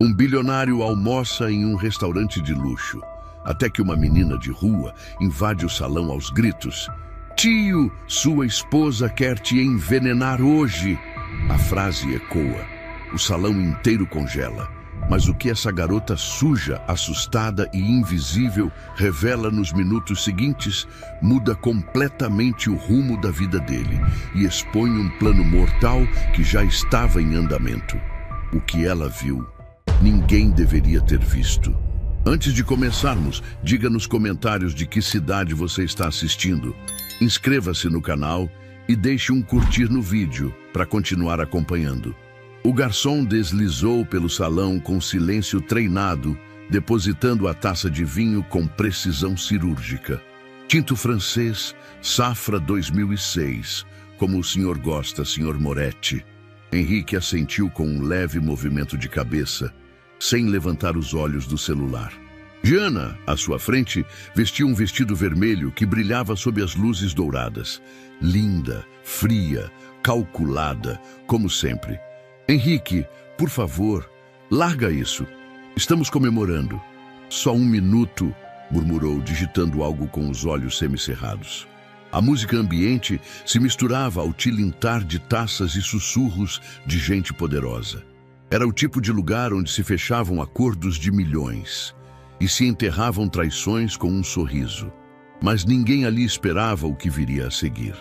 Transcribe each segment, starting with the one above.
Um bilionário almoça em um restaurante de luxo, até que uma menina de rua invade o salão aos gritos. Tio, sua esposa quer te envenenar hoje. A frase ecoa. O salão inteiro congela. Mas o que essa garota suja, assustada e invisível revela nos minutos seguintes muda completamente o rumo da vida dele e expõe um plano mortal que já estava em andamento. O que ela viu, ninguém deveria ter visto. Antes de começarmos, diga nos comentários de que cidade você está assistindo. Inscreva-se no canal e deixe um curtir no vídeo para continuar acompanhando. O garçom deslizou pelo salão com silêncio treinado, depositando a taça de vinho com precisão cirúrgica. Tinto francês, safra 2006, como o senhor gosta, senhor Moretti. Henrique assentiu com um leve movimento de cabeça, sem levantar os olhos do celular. Diana, à sua frente, vestia um vestido vermelho que brilhava sob as luzes douradas. Linda, fria, calculada, como sempre. Henrique, por favor, larga isso. Estamos comemorando. Só um minuto, murmurou, digitando algo com os olhos semicerrados. A música ambiente se misturava ao tilintar de taças e sussurros de gente poderosa. Era o tipo de lugar onde se fechavam acordos de milhões e se enterravam traições com um sorriso. Mas ninguém ali esperava o que viria a seguir.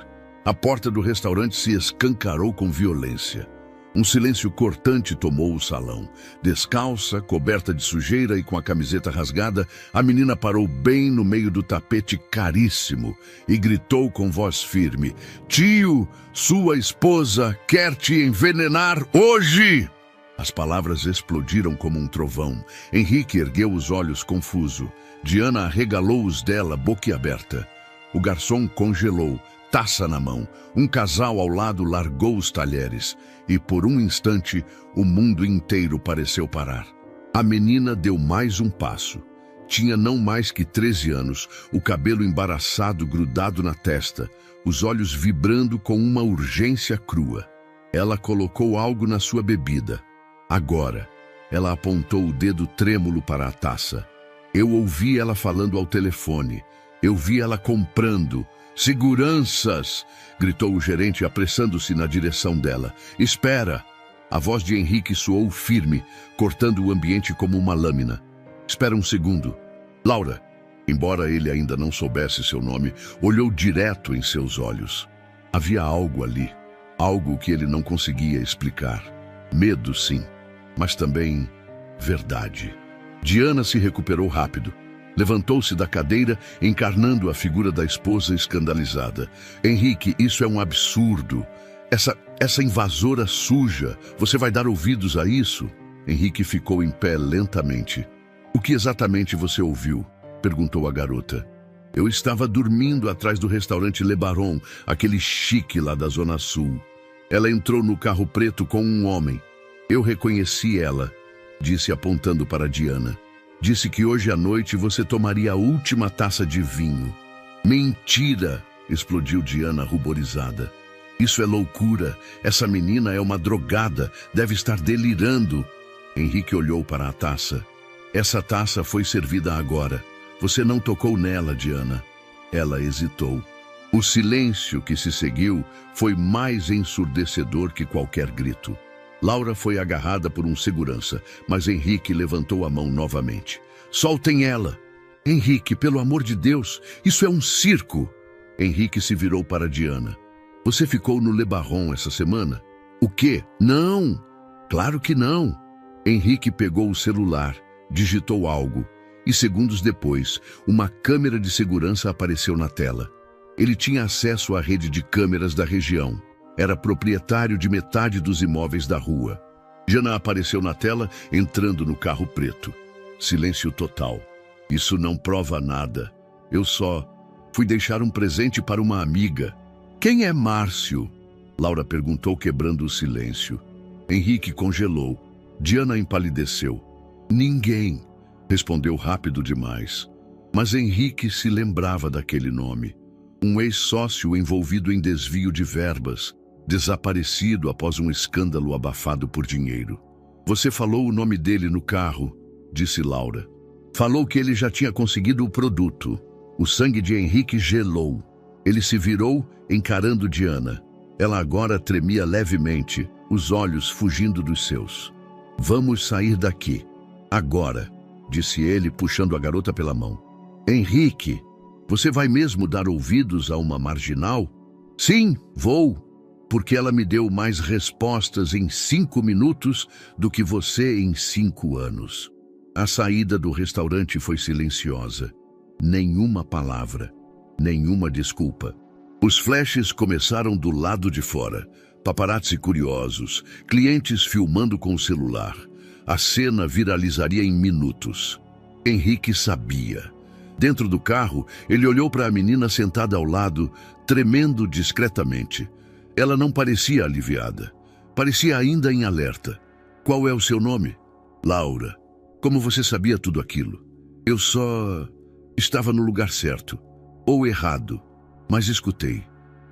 A porta do restaurante se escancarou com violência. Um silêncio cortante tomou o salão. Descalça, coberta de sujeira e com a camiseta rasgada, a menina parou bem no meio do tapete caríssimo e gritou com voz firme: Tio, sua esposa quer te envenenar hoje! As palavras explodiram como um trovão. Henrique ergueu os olhos confuso. Diana arregalou os dela, boquiaberta. O garçom congelou, taça na mão. Um casal ao lado largou os talheres. E por um instante, o mundo inteiro pareceu parar. A menina deu mais um passo. Tinha não mais que 13 anos, o cabelo embaraçado grudado na testa, os olhos vibrando com uma urgência crua. Ela colocou algo na sua bebida. Agora, ela apontou o dedo trêmulo para a taça. Eu ouvi ela falando ao telefone. Eu vi ela comprando. Seguranças! Gritou o gerente, apressando-se na direção dela. Espera! A voz de Henrique soou firme, cortando o ambiente como uma lâmina. Espera um segundo. Laura, embora ele ainda não soubesse seu nome, olhou direto em seus olhos. Havia algo ali, algo que ele não conseguia explicar. Medo, sim, mas também verdade. Diana se recuperou rápido. Levantou-se da cadeira, encarnando a figura da esposa escandalizada. Henrique, isso é um absurdo. Essa invasora suja, você vai dar ouvidos a isso? Henrique ficou em pé lentamente. O que exatamente você ouviu? Perguntou a garota. Eu estava dormindo atrás do restaurante Le Baron, aquele chique lá da Zona Sul. Ela entrou no carro preto com um homem. Eu reconheci ela, disse apontando para Diana. Disse que hoje à noite você tomaria a última taça de vinho. Mentira! Explodiu Diana ruborizada. Isso é loucura. Essa menina é uma drogada. Deve estar delirando. Henrique olhou para a taça. Essa taça foi servida agora. Você não tocou nela, Diana. Ela hesitou. O silêncio que se seguiu foi mais ensurdecedor que qualquer grito. Laura foi agarrada por um segurança, mas Henrique levantou a mão novamente. Soltem ela! Henrique, pelo amor de Deus, isso é um circo! Henrique se virou para Diana. Você ficou no Le Baron essa semana? O quê? Não! Claro que não! Henrique pegou o celular, digitou algo, e segundos depois, uma câmera de segurança apareceu na tela. Ele tinha acesso à rede de câmeras da região. Era proprietário de metade dos imóveis da rua. Diana apareceu na tela, entrando no carro preto. Silêncio total. Isso não prova nada. Eu só fui deixar um presente para uma amiga. Quem é Márcio? Laura perguntou, quebrando o silêncio. Henrique congelou. Diana empalideceu. Ninguém, respondeu rápido demais. Mas Henrique se lembrava daquele nome. Um ex-sócio envolvido em desvio de verbas, desaparecido após um escândalo abafado por dinheiro. Você falou o nome dele no carro, disse Laura. Falou que ele já tinha conseguido o produto. O sangue de Henrique gelou. Ele se virou, encarando Diana. Ela agora tremia levemente, os olhos fugindo dos seus. Vamos sair daqui. Agora, disse ele, puxando a garota pela mão. Henrique, você vai mesmo dar ouvidos a uma marginal? Sim, vou, porque ela me deu mais respostas em 5 minutos do que você em 5 anos. A saída do restaurante foi silenciosa. Nenhuma palavra, nenhuma desculpa. Os flashes começaram do lado de fora. Paparazzi curiosos, clientes filmando com o celular. A cena viralizaria em minutos. Henrique sabia. Dentro do carro, ele olhou para a menina sentada ao lado, tremendo discretamente. Ela não parecia aliviada. Parecia ainda em alerta. Qual é o seu nome? Laura. Como você sabia tudo aquilo? Eu só estava no lugar certo. Ou errado. Mas escutei.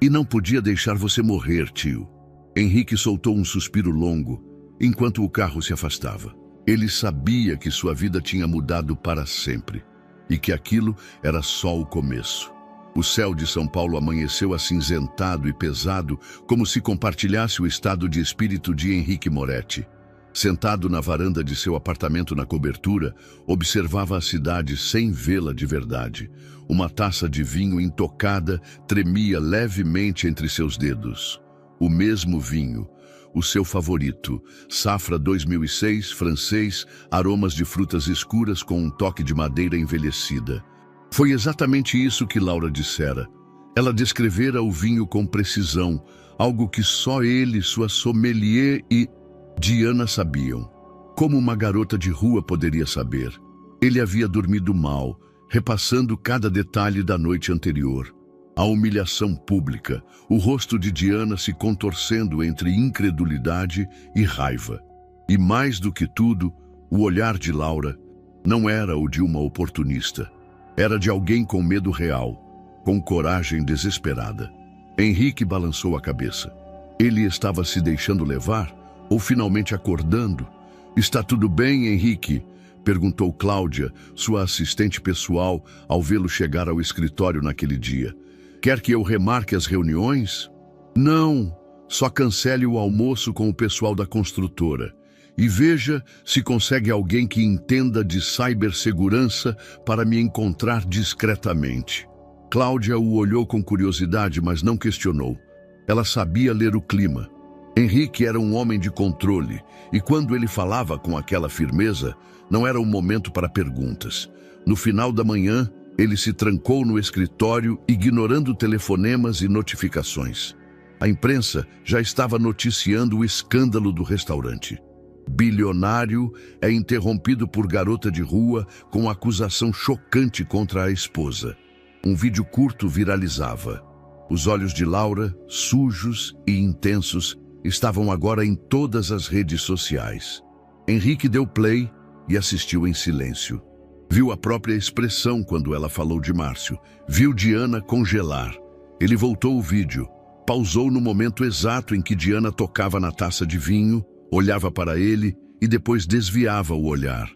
E não podia deixar você morrer, tio. Henrique soltou um suspiro longo, enquanto o carro se afastava. Ele sabia que sua vida tinha mudado para sempre. E que aquilo era só o começo. O céu de São Paulo amanheceu acinzentado e pesado, como se compartilhasse o estado de espírito de Henrique Moretti. Sentado na varanda de seu apartamento na cobertura, observava a cidade sem vê-la de verdade. Uma taça de vinho intocada tremia levemente entre seus dedos. O mesmo vinho, o seu favorito, safra 2006, francês, aromas de frutas escuras com um toque de madeira envelhecida. Foi exatamente isso que Laura dissera. Ela descrevera o vinho com precisão, algo que só ele, sua sommelier e Diana sabiam. Como uma garota de rua poderia saber? Ele havia dormido mal, repassando cada detalhe da noite anterior. A humilhação pública, o rosto de Diana se contorcendo entre incredulidade e raiva. E mais do que tudo, o olhar de Laura não era o de uma oportunista. Era de alguém com medo real, com coragem desesperada. Henrique balançou a cabeça. Ele estava se deixando levar? Ou finalmente acordando? Está tudo bem, Henrique? Perguntou Cláudia, sua assistente pessoal, ao vê-lo chegar ao escritório naquele dia. Quer que eu remarque as reuniões? Não, só cancele o almoço com o pessoal da construtora. E veja se consegue alguém que entenda de cibersegurança para me encontrar discretamente. Cláudia o olhou com curiosidade, mas não questionou. Ela sabia ler o clima. Henrique era um homem de controle, e quando ele falava com aquela firmeza, não era um momento para perguntas. No final da manhã, ele se trancou no escritório, ignorando telefonemas e notificações. A imprensa já estava noticiando o escândalo do restaurante. Bilionário é interrompido por garota de rua com acusação chocante contra a esposa. Um vídeo curto viralizava. Os olhos de Laura, sujos e intensos, estavam agora em todas as redes sociais. Henrique deu play e assistiu em silêncio. Viu a própria expressão quando ela falou de Márcio. Viu Diana congelar. Ele voltou o vídeo. Pausou no momento exato em que Diana tocava na taça de vinho, olhava para ele e depois desviava o olhar.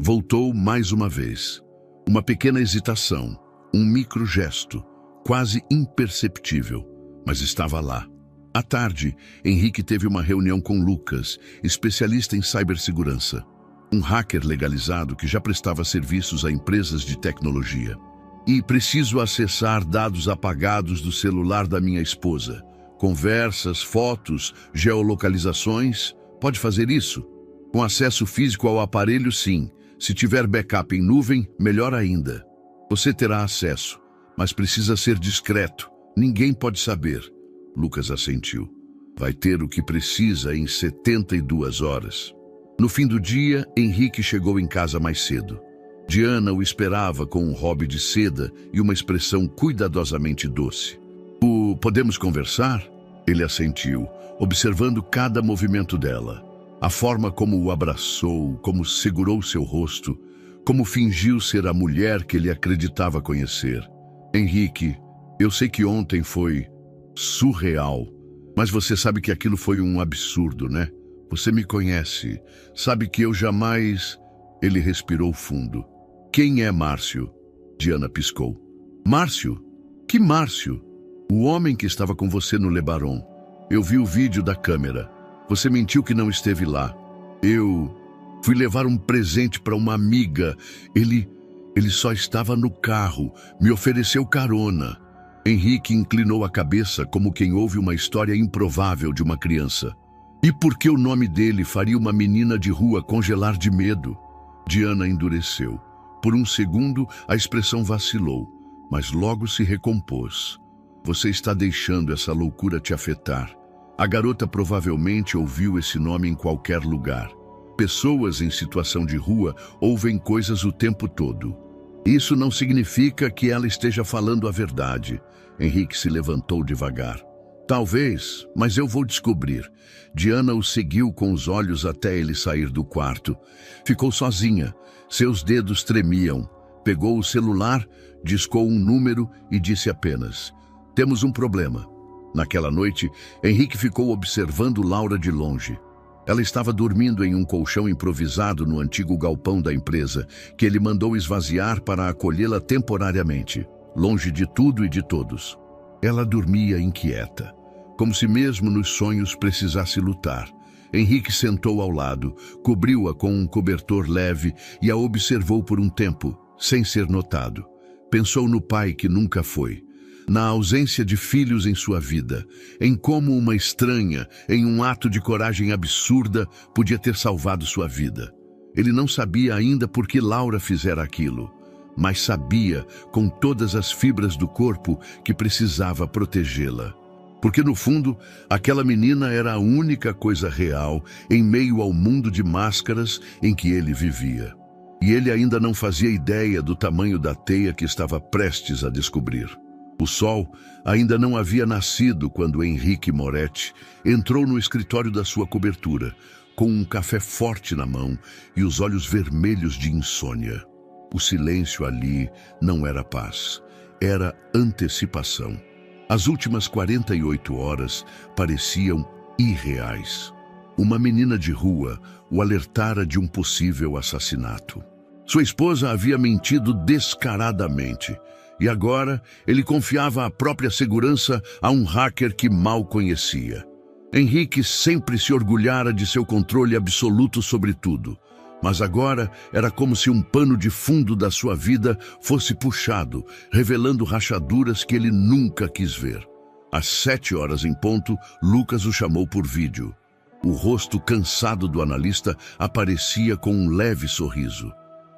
Voltou mais uma vez. Uma pequena hesitação, um micro gesto, quase imperceptível, mas estava lá. À tarde, Henrique teve uma reunião com Lucas, especialista em cibersegurança. Um hacker legalizado que já prestava serviços a empresas de tecnologia. E preciso acessar dados apagados do celular da minha esposa. Conversas, fotos, geolocalizações. Pode fazer isso? Com acesso físico ao aparelho, sim. Se tiver backup em nuvem, melhor ainda. Você terá acesso, mas precisa ser discreto. Ninguém pode saber. Lucas assentiu. Vai ter o que precisa em 72 horas. No fim do dia, Henrique chegou em casa mais cedo. Diana o esperava com um hobby de seda e uma expressão cuidadosamente doce. Podemos conversar? Ele assentiu, observando cada movimento dela. A forma como o abraçou, como segurou seu rosto, como fingiu ser a mulher que ele acreditava conhecer. Henrique, eu sei que ontem foi surreal, mas você sabe que aquilo foi um absurdo, né? Você me conhece, sabe que eu jamais... Ele respirou fundo. Quem é Márcio? Diana piscou. Márcio? Que Márcio? O homem que estava com você no Lebaron. Eu vi o vídeo da câmera. Você mentiu que não esteve lá. Eu fui levar um presente para uma amiga. Ele só estava no carro. Me ofereceu carona. Henrique inclinou a cabeça como quem ouve uma história improvável de uma criança. E por que o nome dele faria uma menina de rua congelar de medo? Diana endureceu. Por um segundo, a expressão vacilou, mas logo se recompôs. Você está deixando essa loucura te afetar. A garota provavelmente ouviu esse nome em qualquer lugar. Pessoas em situação de rua ouvem coisas o tempo todo. Isso não significa que ela esteja falando a verdade. Henrique se levantou devagar. Talvez, mas eu vou descobrir. Diana o seguiu com os olhos até ele sair do quarto. Ficou sozinha. Seus dedos tremiam. Pegou o celular, discou um número e disse apenas: temos um problema. Naquela noite, Henrique ficou observando Laura de longe. Ela estava dormindo em um colchão improvisado no antigo galpão da empresa, que ele mandou esvaziar para acolhê-la temporariamente, longe de tudo e de todos. Ela dormia inquieta, como se mesmo nos sonhos precisasse lutar. Henrique sentou ao lado, cobriu-a com um cobertor leve e a observou por um tempo, sem ser notado. Pensou no pai que nunca foi, na ausência de filhos em sua vida, em como uma estranha, em um ato de coragem absurda, podia ter salvado sua vida. Ele não sabia ainda por que Laura fizera aquilo, mas sabia, com todas as fibras do corpo, que precisava protegê-la. Porque, no fundo, aquela menina era a única coisa real em meio ao mundo de máscaras em que ele vivia. E ele ainda não fazia ideia do tamanho da teia que estava prestes a descobrir. O sol ainda não havia nascido quando Henrique Moretti entrou no escritório da sua cobertura, com um café forte na mão e os olhos vermelhos de insônia. O silêncio ali não era paz, era antecipação. As últimas 48 horas pareciam irreais. Uma menina de rua o alertara de um possível assassinato. Sua esposa havia mentido descaradamente, e agora ele confiava a própria segurança a um hacker que mal conhecia. Henrique sempre se orgulhara de seu controle absoluto sobre tudo. Mas agora era como se um pano de fundo da sua vida fosse puxado, revelando rachaduras que ele nunca quis ver. Às 7 horas em ponto, Lucas o chamou por vídeo. O rosto cansado do analista aparecia com um leve sorriso.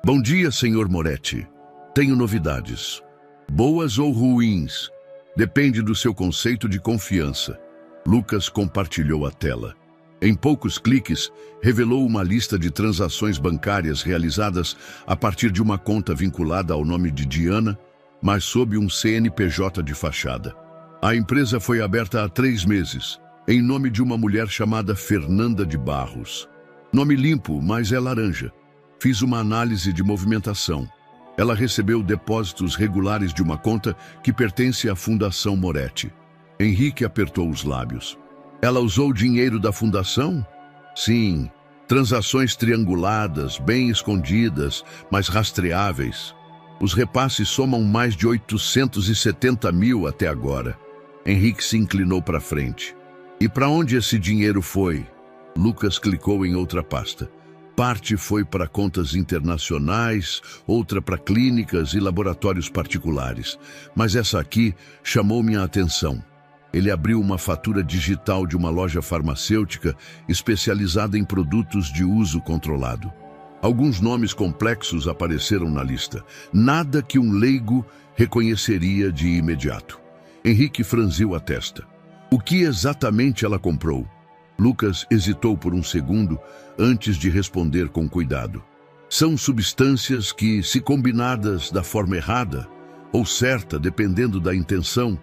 Bom dia, senhor Moretti. Tenho novidades. Boas ou ruins? Depende do seu conceito de confiança. Lucas compartilhou a tela. Em poucos cliques, revelou uma lista de transações bancárias realizadas a partir de uma conta vinculada ao nome de Diana, mas sob um CNPJ de fachada. A empresa foi aberta há 3 meses, em nome de uma mulher chamada Fernanda de Barros. Nome limpo, mas é laranja. Fiz uma análise de movimentação. Ela recebeu depósitos regulares de uma conta que pertence à Fundação Moretti. Henrique apertou os lábios. Ela usou o dinheiro da fundação? Sim, transações trianguladas, bem escondidas, mas rastreáveis. Os repasses somam mais de 870 mil até agora. Henrique se inclinou para frente. E para onde esse dinheiro foi? Lucas clicou em outra pasta. Parte foi para contas internacionais, outra para clínicas e laboratórios particulares. Mas essa aqui chamou minha atenção. Ele abriu uma fatura digital de uma loja farmacêutica especializada em produtos de uso controlado. Alguns nomes complexos apareceram na lista, nada que um leigo reconheceria de imediato. Henrique franziu a testa. O que exatamente ela comprou? Lucas hesitou por um segundo antes de responder com cuidado. São substâncias que, se combinadas da forma errada, ou certa, dependendo da intenção,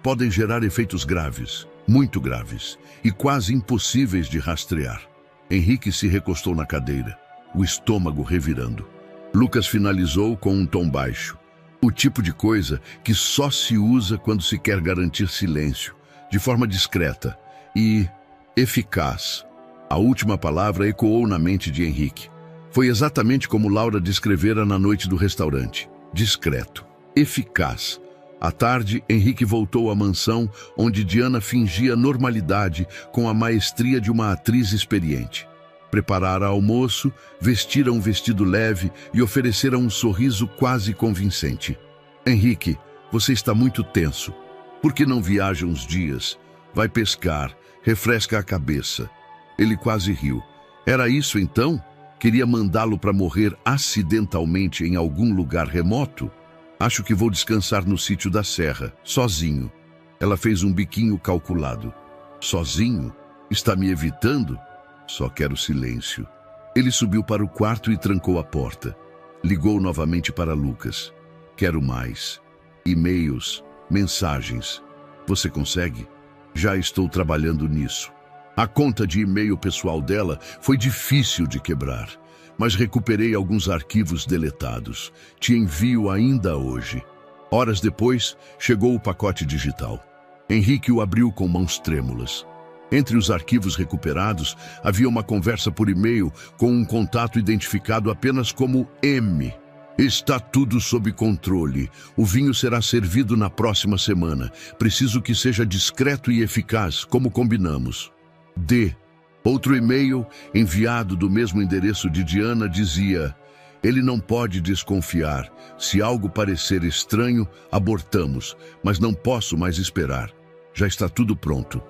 podem gerar efeitos graves, muito graves, e quase impossíveis de rastrear. Henrique se recostou na cadeira, o estômago revirando. Lucas finalizou com um tom baixo. O tipo de coisa que só se usa quando se quer garantir silêncio, de forma discreta e eficaz. A última palavra ecoou na mente de Henrique. Foi exatamente como Laura descrevera na noite do restaurante. Discreto, eficaz. À tarde, Henrique voltou à mansão, onde Diana fingia normalidade com a maestria de uma atriz experiente. Preparara almoço, vestira um vestido leve e oferecera um sorriso quase convincente. Henrique, você está muito tenso. Por que não viaja uns dias? Vai pescar, refresca a cabeça. Ele quase riu. Era isso então? Queria mandá-lo para morrer acidentalmente em algum lugar remoto? Acho que vou descansar no sítio da serra, sozinho. Ela fez um biquinho calculado. Sozinho? Está me evitando? Só quero silêncio. Ele subiu para o quarto e trancou a porta. Ligou novamente para Lucas. Quero mais. E-mails, mensagens. Você consegue? Já estou trabalhando nisso. A conta de e-mail pessoal dela foi difícil de quebrar, mas recuperei alguns arquivos deletados. Te envio ainda hoje. Horas depois, chegou o pacote digital. Henrique o abriu com mãos trêmulas. Entre os arquivos recuperados, havia uma conversa por e-mail com um contato identificado apenas como M. Está tudo sob controle. O vinho será servido na próxima semana. Preciso que seja discreto e eficaz, como combinamos. D. Outro e-mail, enviado do mesmo endereço de Diana, dizia: ele não pode desconfiar. Se algo parecer estranho, abortamos, mas não posso mais esperar. Já está tudo pronto.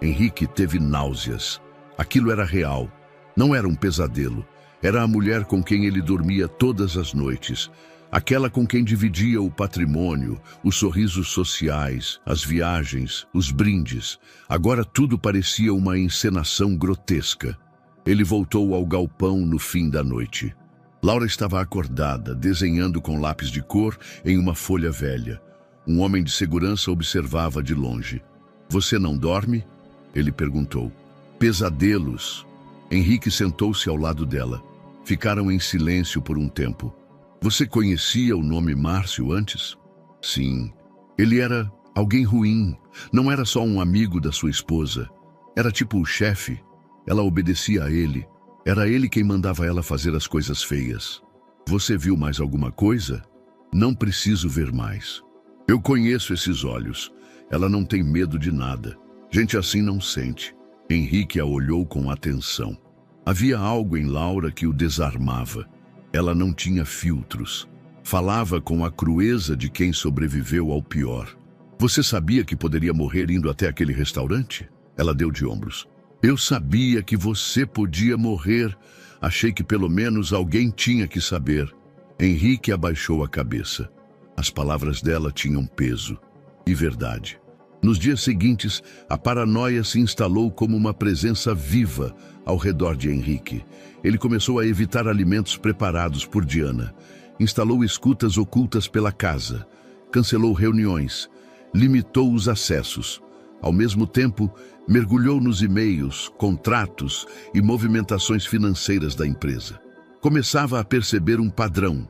Henrique teve náuseas. Aquilo era real. Não era um pesadelo. Era a mulher com quem ele dormia todas as noites. Aquela com quem dividia o patrimônio, os sorrisos sociais, as viagens, os brindes. Agora tudo parecia uma encenação grotesca. Ele voltou ao galpão no fim da noite. Laura estava acordada, desenhando com lápis de cor em uma folha velha. Um homem de segurança observava de longe. Você não dorme? Ele perguntou. Pesadelos. Henrique sentou-se ao lado dela. Ficaram em silêncio por um tempo. Você conhecia o nome Márcio antes? Sim. Ele era alguém ruim. Não era só um amigo da sua esposa. Era tipo o chefe. Ela obedecia a ele. Era ele quem mandava ela fazer as coisas feias. Você viu mais alguma coisa? Não preciso ver mais. Eu conheço esses olhos. Ela não tem medo de nada. Gente assim não sente. Henrique a olhou com atenção. Havia algo em Laura que o desarmava. Ela não tinha filtros. Falava com a crueza de quem sobreviveu ao pior. Você sabia que poderia morrer indo até aquele restaurante? Ela deu de ombros. Eu sabia que você podia morrer. Achei que pelo menos alguém tinha que saber. Henrique abaixou a cabeça. As palavras dela tinham peso e verdade. Nos dias seguintes, a paranoia se instalou como uma presença viva ao redor de Henrique. Ele começou a evitar alimentos preparados por Diana. Instalou escutas ocultas pela casa. Cancelou reuniões. Limitou os acessos. Ao mesmo tempo, mergulhou nos e-mails, contratos e movimentações financeiras da empresa. Começava a perceber um padrão.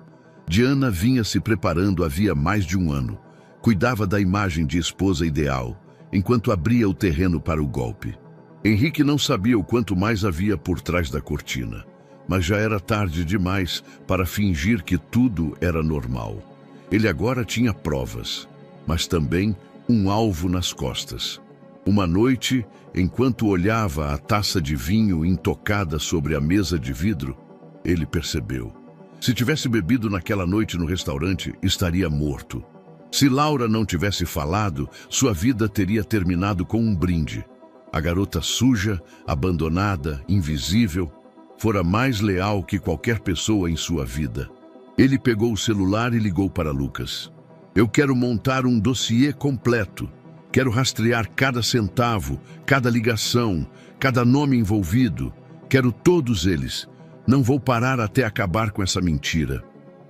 Diana vinha se preparando havia mais de um ano. Cuidava da imagem de esposa ideal, enquanto abria o terreno para o golpe. Henrique não sabia o quanto mais havia por trás da cortina, mas já era tarde demais para fingir que tudo era normal. Ele agora tinha provas, mas também um alvo nas costas. Uma noite, enquanto olhava a taça de vinho intocada sobre a mesa de vidro, ele percebeu. Se tivesse bebido naquela noite no restaurante, estaria morto. Se Laura não tivesse falado, sua vida teria terminado com um brinde. A garota suja, abandonada, invisível, fora mais leal que qualquer pessoa em sua vida. Ele pegou o celular e ligou para Lucas. Eu quero montar um dossiê completo. Quero rastrear cada centavo, cada ligação, cada nome envolvido. Quero todos eles. Não vou parar até acabar com essa mentira.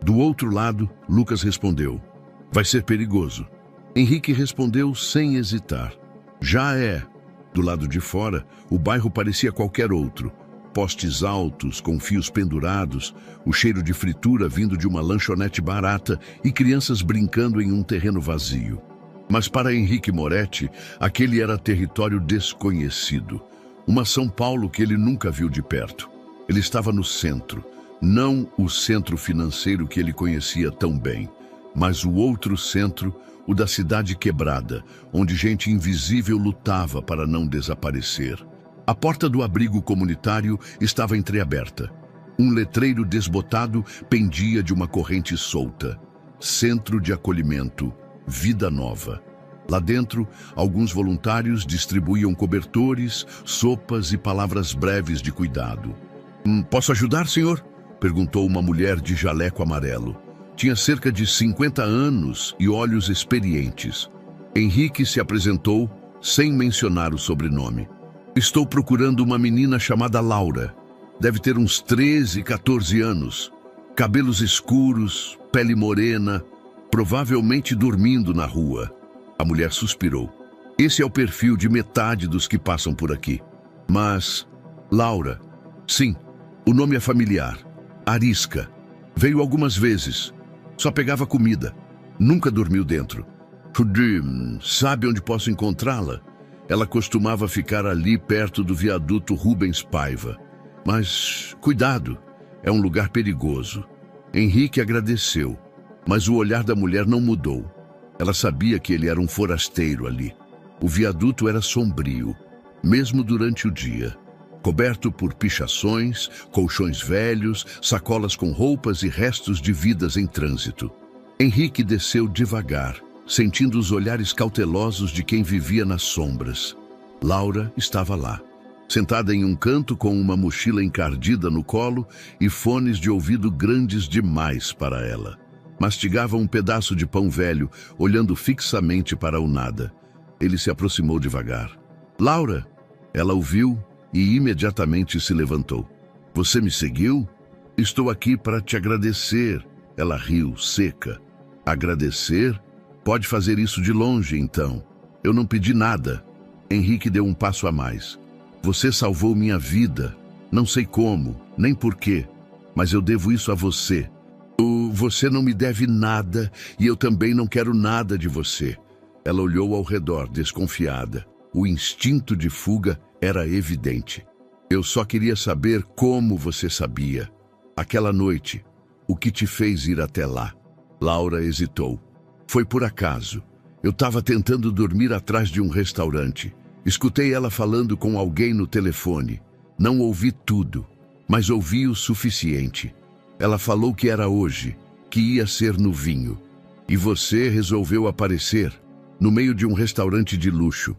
Do outro lado, Lucas respondeu. Vai ser perigoso. Henrique respondeu sem hesitar. Já é. Do lado de fora, o bairro parecia qualquer outro. Postes altos, com fios pendurados, o cheiro de fritura vindo de uma lanchonete barata e crianças brincando em um terreno vazio. Mas para Henrique Moretti, aquele era território desconhecido. Uma São Paulo que ele nunca viu de perto. Ele estava no centro, não o centro financeiro que ele conhecia tão bem, mas o outro centro, o da cidade quebrada, onde gente invisível lutava para não desaparecer. A porta do abrigo comunitário estava entreaberta. Um letreiro desbotado pendia de uma corrente solta. Centro de acolhimento, Vida Nova. Lá dentro, alguns voluntários distribuíam cobertores, sopas e palavras breves de cuidado. Posso ajudar, senhor? Perguntou uma mulher de jaleco amarelo. Tinha cerca de 50 anos e olhos experientes. Henrique se apresentou sem mencionar o sobrenome. Estou procurando uma menina chamada Laura. Deve ter uns 13, 14 anos. Cabelos escuros, pele morena, provavelmente dormindo na rua. A mulher suspirou. Esse é o perfil de metade dos que passam por aqui. Mas, Laura, sim, o nome é familiar. Arisca. Veio algumas vezes. Só pegava comida. Nunca dormiu dentro. Sabe onde posso encontrá-la? Ela costumava ficar ali perto do viaduto Rubens Paiva. Mas, cuidado, é um lugar perigoso. Henrique agradeceu, mas o olhar da mulher não mudou. Ela sabia que ele era um forasteiro ali. O viaduto era sombrio, mesmo durante o dia. Coberto por pichações, colchões velhos, sacolas com roupas e restos de vidas em trânsito. Henrique desceu devagar, sentindo os olhares cautelosos de quem vivia nas sombras. Laura estava lá, sentada em um canto com uma mochila encardida no colo e fones de ouvido grandes demais para ela. Mastigava um pedaço de pão velho, olhando fixamente para o nada. Ele se aproximou devagar. Laura! Ela o viu e imediatamente se levantou. Você me seguiu? Estou aqui para te agradecer. Ela riu, seca. Agradecer? Pode fazer isso de longe, então. Eu não pedi nada. Henrique deu um passo a mais. Você salvou minha vida. Não sei como, nem porquê, mas eu devo isso a você. Você não me deve nada e eu também não quero nada de você. Ela olhou ao redor, desconfiada. O instinto de fuga era evidente. Eu só queria saber como você sabia. Aquela noite, o que te fez ir até lá? Laura hesitou. Foi por acaso. Eu estava tentando dormir atrás de um restaurante. Escutei ela falando com alguém no telefone. Não ouvi tudo, mas ouvi o suficiente. Ela falou que era hoje, que ia ser no vinho. E você resolveu aparecer no meio de um restaurante de luxo,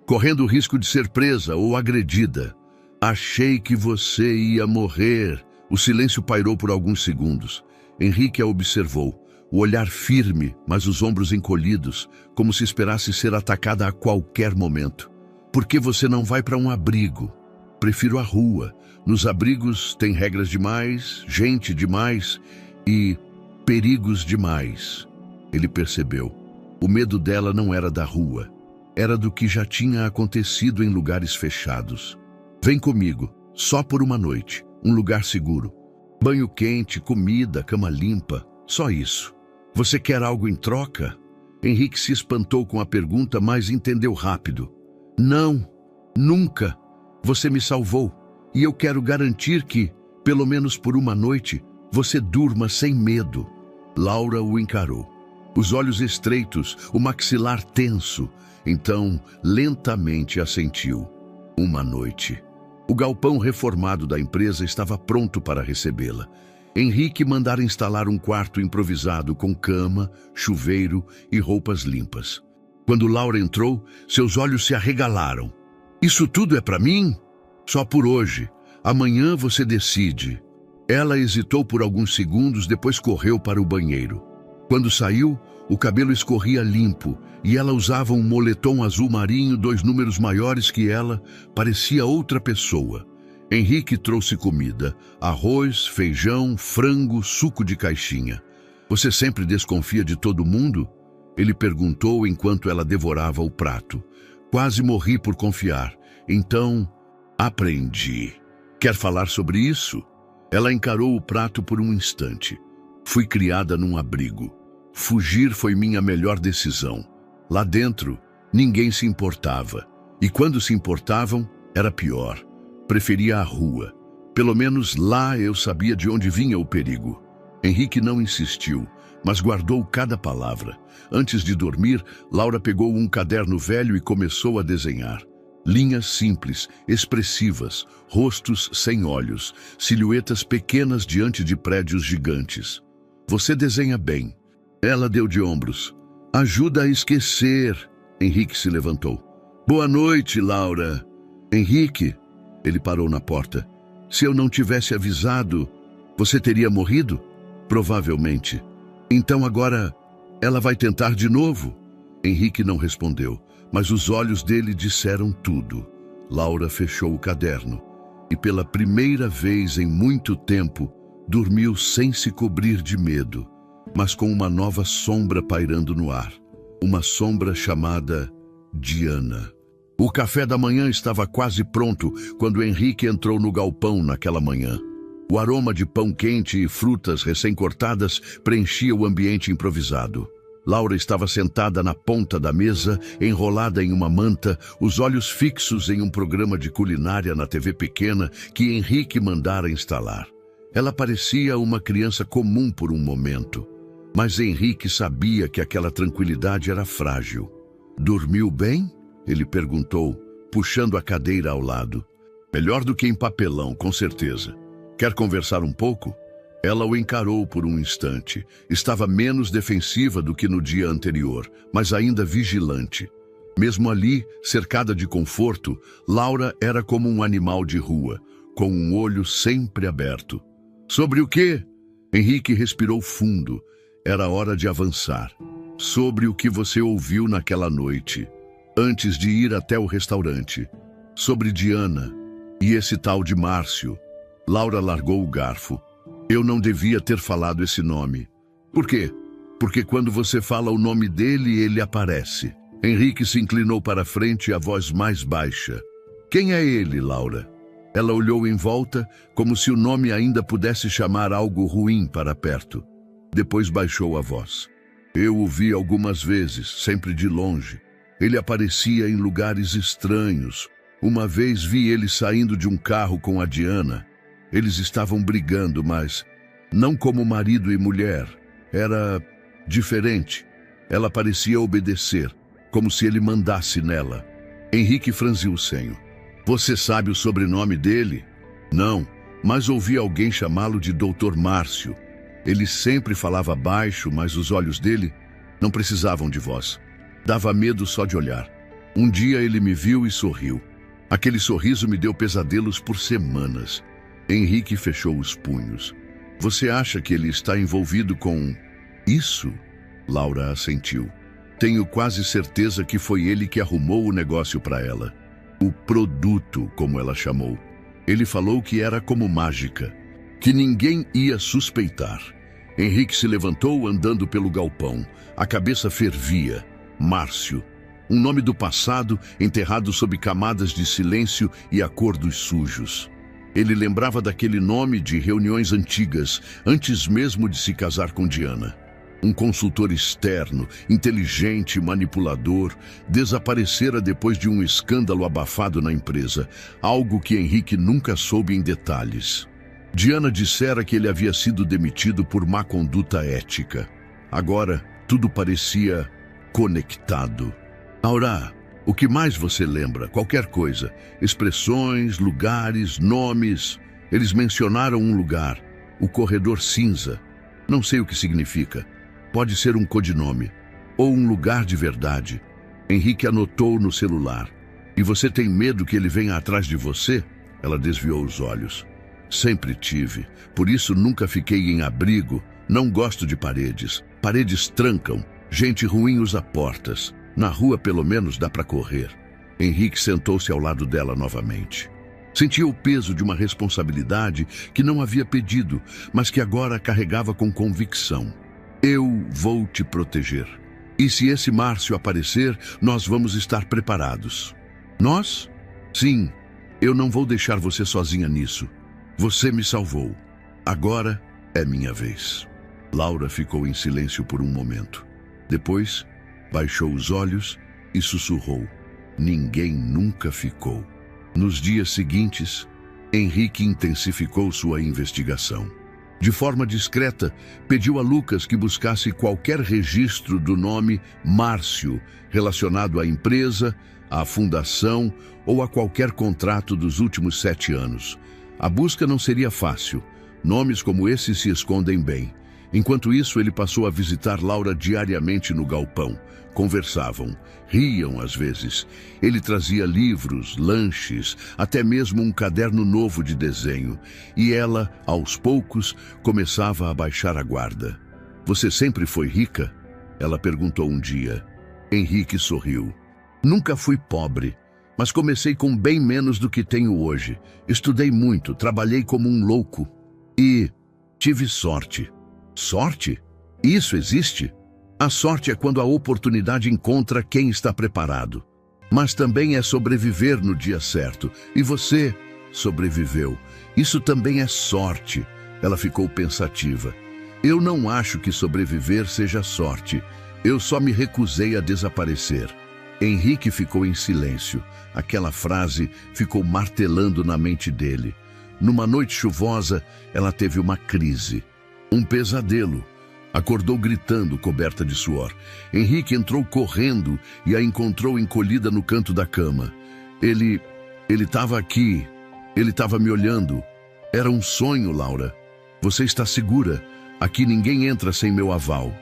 correndo o risco de ser presa ou agredida. Achei que você ia morrer. O silêncio pairou por alguns segundos. Henrique a observou, o olhar firme, mas os ombros encolhidos, como se esperasse ser atacada a qualquer momento. Por que você não vai para um abrigo? Prefiro a rua. Nos abrigos tem regras demais, gente demais e perigos demais. Ele percebeu. O medo dela não era da rua. Era do que já tinha acontecido em lugares fechados. Vem comigo, só por uma noite. Um lugar seguro. Banho quente, comida, cama limpa. Só isso. Você quer algo em troca? Henrique se espantou com a pergunta, mas entendeu rápido. Não, nunca. Você me salvou. E eu quero garantir que, pelo menos por uma noite, você durma sem medo. Laura o encarou. Os olhos estreitos, o maxilar tenso. Então, lentamente assentiu. Uma noite. O galpão reformado da empresa estava pronto para recebê-la. Henrique mandara instalar um quarto improvisado com cama, chuveiro e roupas limpas. Quando Laura entrou, seus olhos se arregalaram. Isso tudo é para mim? Só por hoje. Amanhã você decide. Ela hesitou por alguns segundos, depois correu para o banheiro. Quando saiu, o cabelo escorria limpo e ela usava um moletom azul marinho 2 números maiores que ela, parecia outra pessoa. Henrique trouxe comida, arroz, feijão, frango, suco de caixinha. Você sempre desconfia de todo mundo? Ele perguntou enquanto ela devorava o prato. Quase morri por confiar. Então, aprendi. Quer falar sobre isso? Ela encarou o prato por um instante. Fui criada num abrigo. Fugir foi minha melhor decisão. Lá dentro, ninguém se importava. E quando se importavam, Era pior. Preferia a rua. Pelo menos lá eu sabia de onde vinha o perigo. Henrique não insistiu, mas guardou cada palavra. Antes de dormir, Laura pegou um caderno velho e começou a desenhar. Linhas simples, expressivas, rostos sem olhos, silhuetas pequenas diante de prédios gigantes. Você desenha bem. Ela deu de ombros. Ajuda a esquecer. Henrique se levantou. Boa noite, Laura. Henrique, ele parou na porta. Se eu não tivesse avisado, você teria morrido? Provavelmente. Então agora ela vai tentar de novo? Henrique não respondeu, mas os olhos dele disseram tudo. Laura fechou o caderno e pela primeira vez em muito tempo dormiu sem se cobrir de medo, mas com uma nova sombra pairando no ar. Uma sombra chamada Diana. O café da manhã estava quase pronto quando Henrique entrou no galpão naquela manhã. O aroma de pão quente e frutas recém-cortadas preenchia o ambiente improvisado. Laura estava sentada na ponta da mesa, enrolada em uma manta, os olhos fixos em um programa de culinária na TV pequena que Henrique mandara instalar. Ela parecia uma criança comum por um momento, mas Henrique sabia que aquela tranquilidade era frágil. Dormiu bem? Ele perguntou, puxando a cadeira ao lado. Melhor do que em papelão, com certeza. Quer conversar um pouco? Ela o encarou por um instante. Estava menos defensiva do que no dia anterior, mas ainda vigilante. Mesmo ali, cercada de conforto, Laura era como um animal de rua, com um olho sempre aberto. Sobre o quê? Henrique respirou fundo. Era hora de avançar. Sobre o que você ouviu naquela noite, antes de ir até o restaurante. Sobre Diana e esse tal de Márcio. Laura largou o garfo. Eu não devia ter falado esse nome. Por quê? Porque quando você fala o nome dele, ele aparece. Henrique se inclinou para frente, a voz mais baixa. Quem é ele, Laura? Ela olhou em volta, como se o nome ainda pudesse chamar algo ruim para perto. Depois baixou a voz. Eu o vi algumas vezes, sempre de longe. Ele aparecia em lugares estranhos. Uma vez vi ele saindo de um carro com a Diana. Eles estavam brigando, mas não como marido e mulher. Era diferente. Ela parecia obedecer, como se ele mandasse nela. Henrique franziu o senho. Você sabe o sobrenome dele? Não, mas ouvi alguém chamá-lo de Dr. Márcio. Ele sempre falava baixo, mas os olhos dele não precisavam de voz. Dava medo só de olhar. Um dia ele me viu e sorriu. Aquele sorriso me deu pesadelos por semanas. Henrique fechou os punhos. Você acha que ele está envolvido com isso? Laura assentiu. Tenho quase certeza que foi ele que arrumou o negócio para ela. O produto, como ela chamou. Ele falou que era como mágica, que ninguém ia suspeitar. Henrique se levantou andando pelo galpão. A cabeça fervia. Márcio. Um nome do passado enterrado sob camadas de silêncio e acordos sujos. Ele lembrava daquele nome de reuniões antigas, antes mesmo de se casar com Diana. Um consultor externo, inteligente e manipulador, desaparecera depois de um escândalo abafado na empresa, algo que Henrique nunca soube em detalhes. Diana dissera que ele havia sido demitido por má conduta ética. Agora, tudo parecia conectado. Laura, o que mais você lembra? Qualquer coisa. Expressões, lugares, nomes. Eles mencionaram um lugar, o Corredor Cinza. Não sei o que significa. Pode ser um codinome. Ou um lugar de verdade. Henrique anotou no celular. E você tem medo que ele venha atrás de você? Ela desviou os olhos. Sempre tive. Por isso nunca fiquei em abrigo. Não gosto de paredes. Paredes trancam. Gente ruim usa portas. Na rua, pelo menos, dá para correr. Henrique sentou-se ao lado dela novamente. Sentia o peso de uma responsabilidade que não havia pedido, mas que agora carregava com convicção. Eu vou te proteger. E se esse Márcio aparecer, nós vamos estar preparados. Nós? Sim, eu não vou deixar você sozinha nisso. Você me salvou. Agora é minha vez. Laura ficou em silêncio por um momento. Depois, baixou os olhos e sussurrou. Ninguém nunca ficou. Nos dias seguintes, Henrique intensificou sua investigação. De forma discreta, pediu a Lucas que buscasse qualquer registro do nome Márcio relacionado à empresa, à fundação ou a qualquer contrato dos últimos 7 anos. A busca não seria fácil. Nomes como esse se escondem bem. Enquanto isso, ele passou a visitar Laura diariamente no galpão. Conversavam, riam às vezes. Ele trazia livros, lanches, até mesmo um caderno novo de desenho. E ela, aos poucos, começava a baixar a guarda. "Você sempre foi rica?" ela perguntou um dia. Henrique sorriu. "Nunca fui pobre, mas comecei com bem menos do que tenho hoje. Estudei muito, trabalhei como um louco e tive sorte." Sorte? Isso existe? A sorte é quando a oportunidade encontra quem está preparado. Mas também é sobreviver no dia certo. E você sobreviveu. Isso também é sorte. Ela ficou pensativa. "Eu não acho que sobreviver seja sorte. Eu só me recusei a desaparecer." Henrique ficou em silêncio. Aquela frase ficou martelando na mente dele. Numa noite chuvosa, ela teve uma crise. Um pesadelo. Acordou gritando, coberta de suor. Henrique entrou correndo e a encontrou encolhida no canto da cama. Ele estava aqui. Ele estava me olhando. "Era um sonho, Laura. Você está segura. Aqui ninguém entra sem meu aval."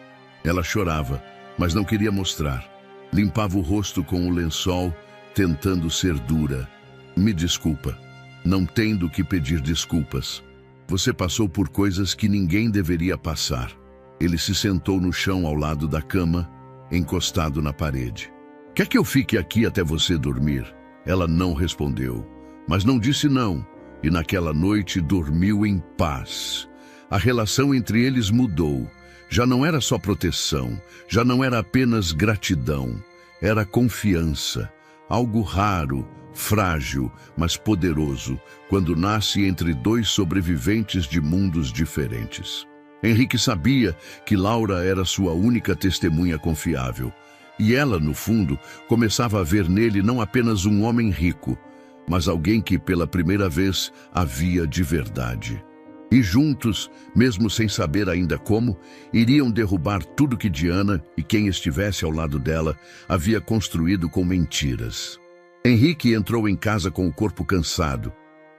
Ela chorava, mas não queria mostrar. Limpava o rosto com o lençol, tentando ser dura. "Me desculpa. Não tem do que pedir desculpas. Você passou por coisas que ninguém deveria passar." Ele se sentou no chão ao lado da cama, encostado na parede. "Quer que eu fique aqui até você dormir?" Ela não respondeu, mas não disse não, e naquela noite dormiu em paz. A relação entre eles mudou. Já não era só proteção, já não era apenas gratidão. Era confiança, algo raro, frágil, mas poderoso, quando nasce entre 2 sobreviventes de mundos diferentes. Henrique sabia que Laura era sua única testemunha confiável. E ela, no fundo, começava a ver nele não apenas um homem rico, mas alguém que pela primeira vez a via de verdade. E juntos, mesmo sem saber ainda como, iriam derrubar tudo que Diana e quem estivesse ao lado dela havia construído com mentiras. Henrique entrou em casa com o corpo cansado,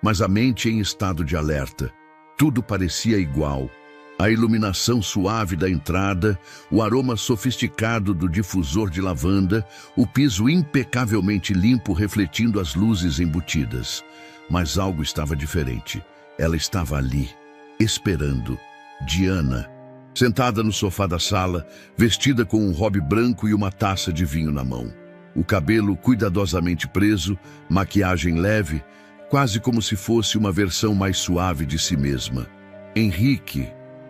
mas a mente em estado de alerta. Tudo parecia igual. A iluminação suave da entrada, o aroma sofisticado do difusor de lavanda, o piso impecavelmente limpo refletindo as luzes embutidas. Mas algo estava diferente. Ela estava ali, esperando. Diana, sentada no sofá da sala, vestida com um robe branco e uma taça de vinho na mão. O cabelo cuidadosamente preso, maquiagem leve, quase como se fosse uma versão mais suave de si mesma. "Henrique."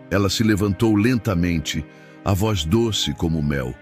Ela se levantou lentamente, a voz doce como mel.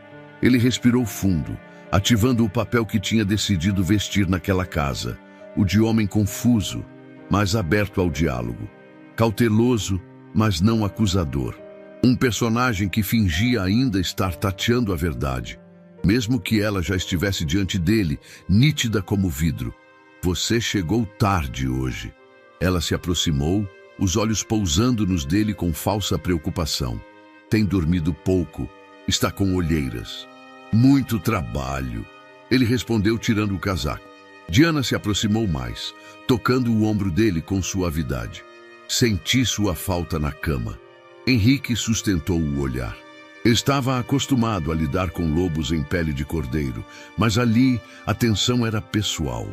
Ele respirou fundo, ativando o papel que tinha decidido vestir naquela casa, o de homem confuso, mas aberto ao diálogo. Cauteloso, mas não acusador. Um personagem que fingia ainda estar tateando a verdade, mesmo que ela já estivesse diante dele, nítida como vidro. "Você chegou tarde hoje." Ela se aproximou, os olhos pousando nos dele com falsa preocupação. "Tem dormido pouco, está com olheiras." "Muito trabalho." Ele respondeu tirando o casaco. Diana se aproximou mais, tocando o ombro dele com suavidade. "Senti sua falta na cama." Henrique sustentou o olhar. Estava acostumado a lidar com lobos em pele de cordeiro, mas ali a tensão era pessoal.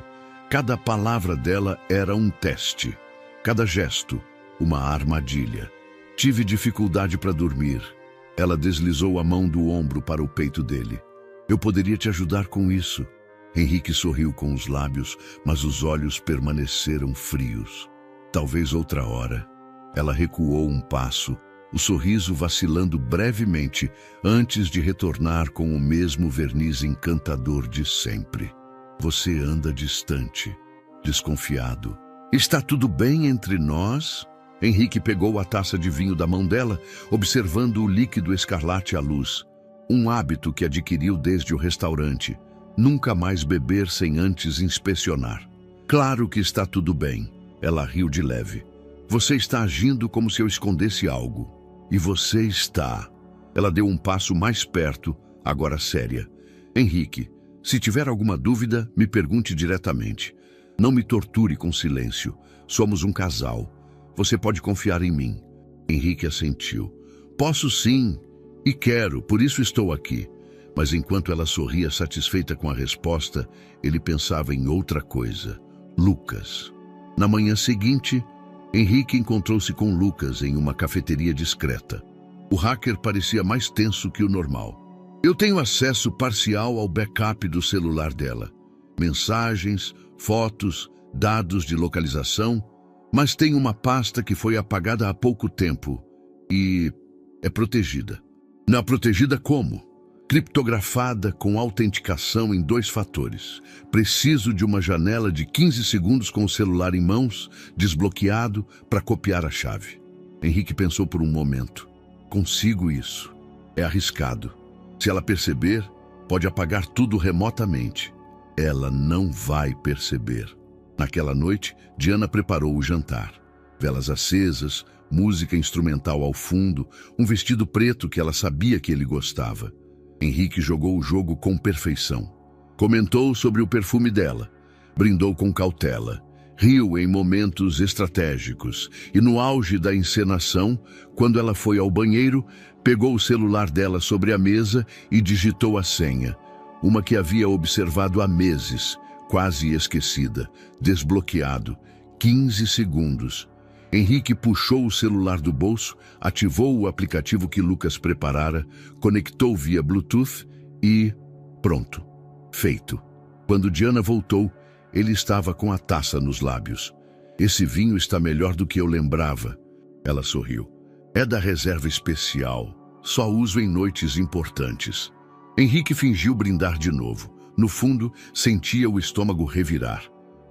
Cada palavra dela era um teste. Cada gesto, uma armadilha. "Tive dificuldade para dormir." Ela deslizou a mão do ombro para o peito dele. "Eu poderia te ajudar com isso." Henrique sorriu com os lábios, mas os olhos permaneceram frios. "Talvez outra hora." Ela recuou um passo, o sorriso vacilando brevemente, antes de retornar com o mesmo verniz encantador de sempre. "Você anda distante, desconfiado." "Está tudo bem entre nós?" Henrique pegou a taça de vinho da mão dela, observando o líquido escarlate à luz. Um hábito que adquiriu desde o restaurante. Nunca mais beber sem antes inspecionar. Claro que está tudo bem. Ela riu de leve. Você está agindo como se eu escondesse algo. E você está. Ela deu um passo mais perto, agora séria. Henrique, se tiver alguma dúvida, me pergunte diretamente. Não me torture com silêncio. Somos um casal. Você pode confiar em mim. Henrique assentiu. Posso sim, e quero, por isso estou aqui. Mas enquanto ela sorria satisfeita com a resposta, ele pensava em outra coisa. Lucas. Na manhã seguinte, Henrique encontrou-se com Lucas em uma cafeteria discreta. O hacker parecia mais tenso que o normal. Eu tenho acesso parcial ao backup do celular dela. Mensagens, fotos, dados de localização, mas tem uma pasta que foi apagada há pouco tempo e é protegida. Não, protegida como? Criptografada com autenticação em 2 fatores. Preciso de uma janela de 15 segundos com o celular em mãos, desbloqueado, para copiar a chave. Henrique pensou por um momento. Consigo isso. É arriscado. Se ela perceber, pode apagar tudo remotamente. Ela não vai perceber. Naquela noite, Diana preparou o jantar. Velas acesas, música instrumental ao fundo, um vestido preto que ela sabia que ele gostava. Henrique jogou o jogo com perfeição. Comentou sobre o perfume dela, brindou com cautela, riu em momentos estratégicos e no auge da encenação, quando ela foi ao banheiro, pegou o celular dela sobre a mesa e digitou a senha, uma que havia observado há meses, quase esquecida, desbloqueado, 15 segundos. Henrique puxou o celular do bolso, ativou o aplicativo que Lucas preparara, conectou via Bluetooth e... pronto. Feito. Quando Diana voltou, ele estava com a taça nos lábios. Esse vinho está melhor do que eu lembrava. Ela sorriu. É da reserva especial. Só uso em noites importantes. Henrique fingiu brindar de novo. No fundo, sentia o estômago revirar.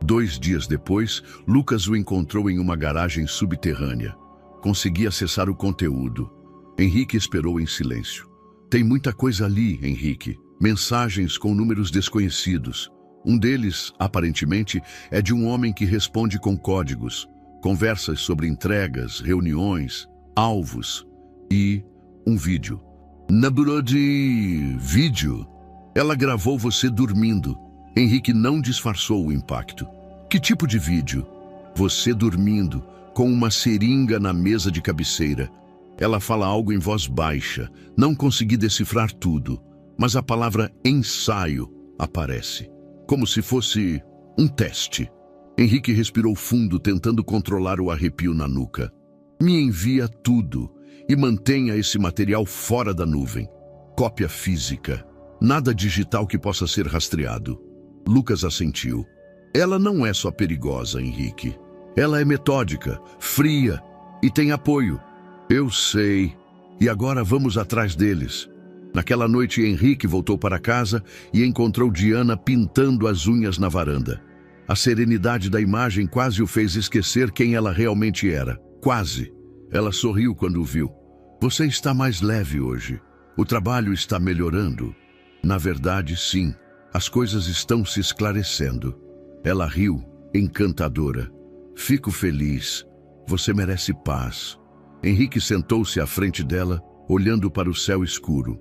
2 dias depois, Lucas o encontrou em uma garagem subterrânea. Conseguia acessar o conteúdo. Henrique esperou em silêncio. Tem muita coisa ali, Henrique. Mensagens com números desconhecidos. Um deles, aparentemente, é de um homem que responde com códigos. Conversas sobre entregas, reuniões, alvos e um vídeo. Naburou de vídeo. Ela gravou você dormindo. Henrique não disfarçou o impacto. Que tipo de vídeo? Você dormindo, com uma seringa na mesa de cabeceira. Ela fala algo em voz baixa. Não consegui decifrar tudo, mas a palavra ensaio aparece. Como se fosse um teste. Henrique respirou fundo, tentando controlar o arrepio na nuca. Me envia tudo e mantenha esse material fora da nuvem. Cópia física. Nada digital que possa ser rastreado. Lucas assentiu. Ela não é só perigosa, Henrique. Ela é metódica, fria e tem apoio. Eu sei. E agora vamos atrás deles. Naquela noite, Henrique voltou para casa e encontrou Diana pintando as unhas na varanda. A serenidade da imagem quase o fez esquecer quem ela realmente era. Quase. Ela sorriu quando o viu. Você está mais leve hoje. O trabalho está melhorando. Na verdade, sim. As coisas estão se esclarecendo. Ela riu, encantadora. Fico feliz. Você merece paz. Henrique sentou-se à frente dela, olhando para o céu escuro.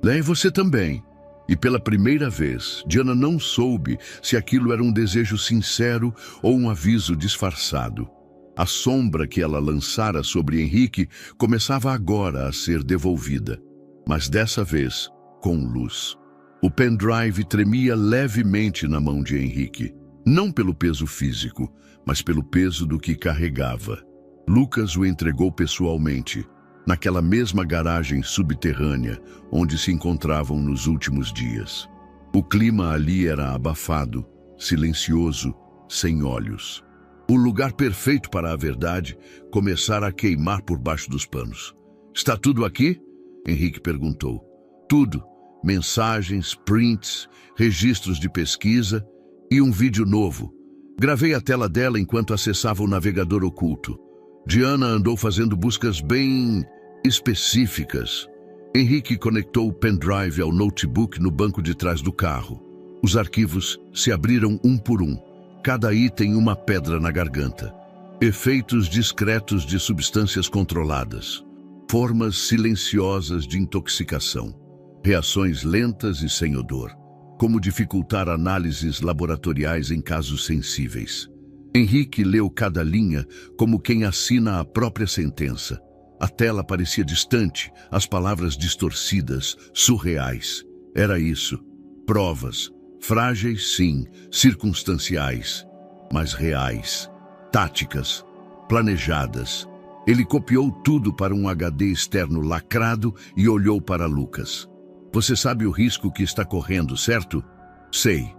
E você também. E pela primeira vez, Diana não soube se aquilo era um desejo sincero ou um aviso disfarçado. A sombra que ela lançara sobre Henrique começava agora a ser devolvida, mas dessa vez com luz. O pendrive tremia levemente na mão de Henrique, não pelo peso físico, mas pelo peso do que carregava. Lucas o entregou pessoalmente, naquela mesma garagem subterrânea onde se encontravam nos últimos dias. O clima ali era abafado, silencioso, sem olhos. O lugar perfeito para a verdade começar a queimar por baixo dos panos. Está tudo aqui? Henrique perguntou. Tudo. Mensagens, prints, registros de pesquisa e um vídeo novo. Gravei a tela dela enquanto acessava o navegador oculto. Diana andou fazendo buscas bem específicas. Henrique conectou o pendrive ao notebook no banco de trás do carro. Os arquivos se abriram um por um. Cada item uma pedra na garganta. Efeitos discretos de substâncias controladas. Formas silenciosas de intoxicação. Reações lentas e sem odor. Como dificultar análises laboratoriais em casos sensíveis. Henrique leu cada linha como quem assina a própria sentença. A tela parecia distante, as palavras distorcidas, surreais. Era isso. Provas. Frágeis, sim, circunstanciais, mas reais. Táticas. Planejadas. Ele copiou tudo para um HD externo lacrado e olhou para Lucas. Você sabe o risco que está correndo, certo? Sei.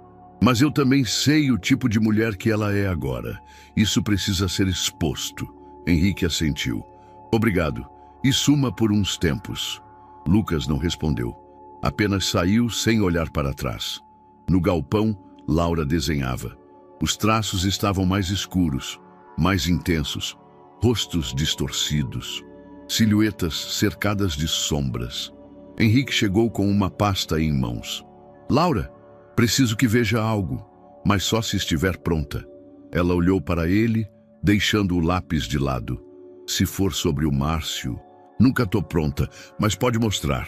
Mas eu também sei o tipo de mulher que ela é agora. Isso precisa ser exposto. Henrique assentiu. Obrigado. E suma por uns tempos. Lucas não respondeu. Apenas saiu sem olhar para trás. No galpão, Laura desenhava. Os traços estavam mais escuros, mais intensos. Rostos distorcidos. Silhuetas cercadas de sombras. Henrique chegou com uma pasta em mãos. Laura, preciso que veja algo, mas só se estiver pronta. Ela olhou para ele, deixando o lápis de lado. Se for sobre o Márcio, nunca estou pronta, mas pode mostrar.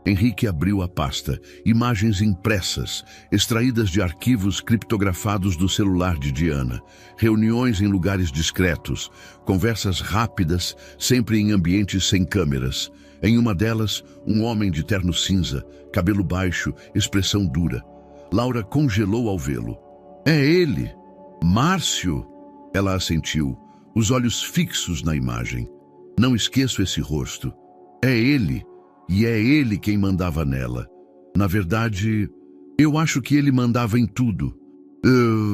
Henrique abriu a pasta. Imagens impressas, extraídas de arquivos criptografados do celular de Diana. Reuniões em lugares discretos. Conversas rápidas, sempre em ambientes sem câmeras. Em uma delas, um homem de terno cinza, cabelo baixo, expressão dura. Laura congelou ao vê-lo. É ele! Márcio! Ela assentiu, os olhos fixos na imagem. Não esqueço esse rosto. É ele! E é ele quem mandava nela. Na verdade, eu acho que ele mandava em tudo.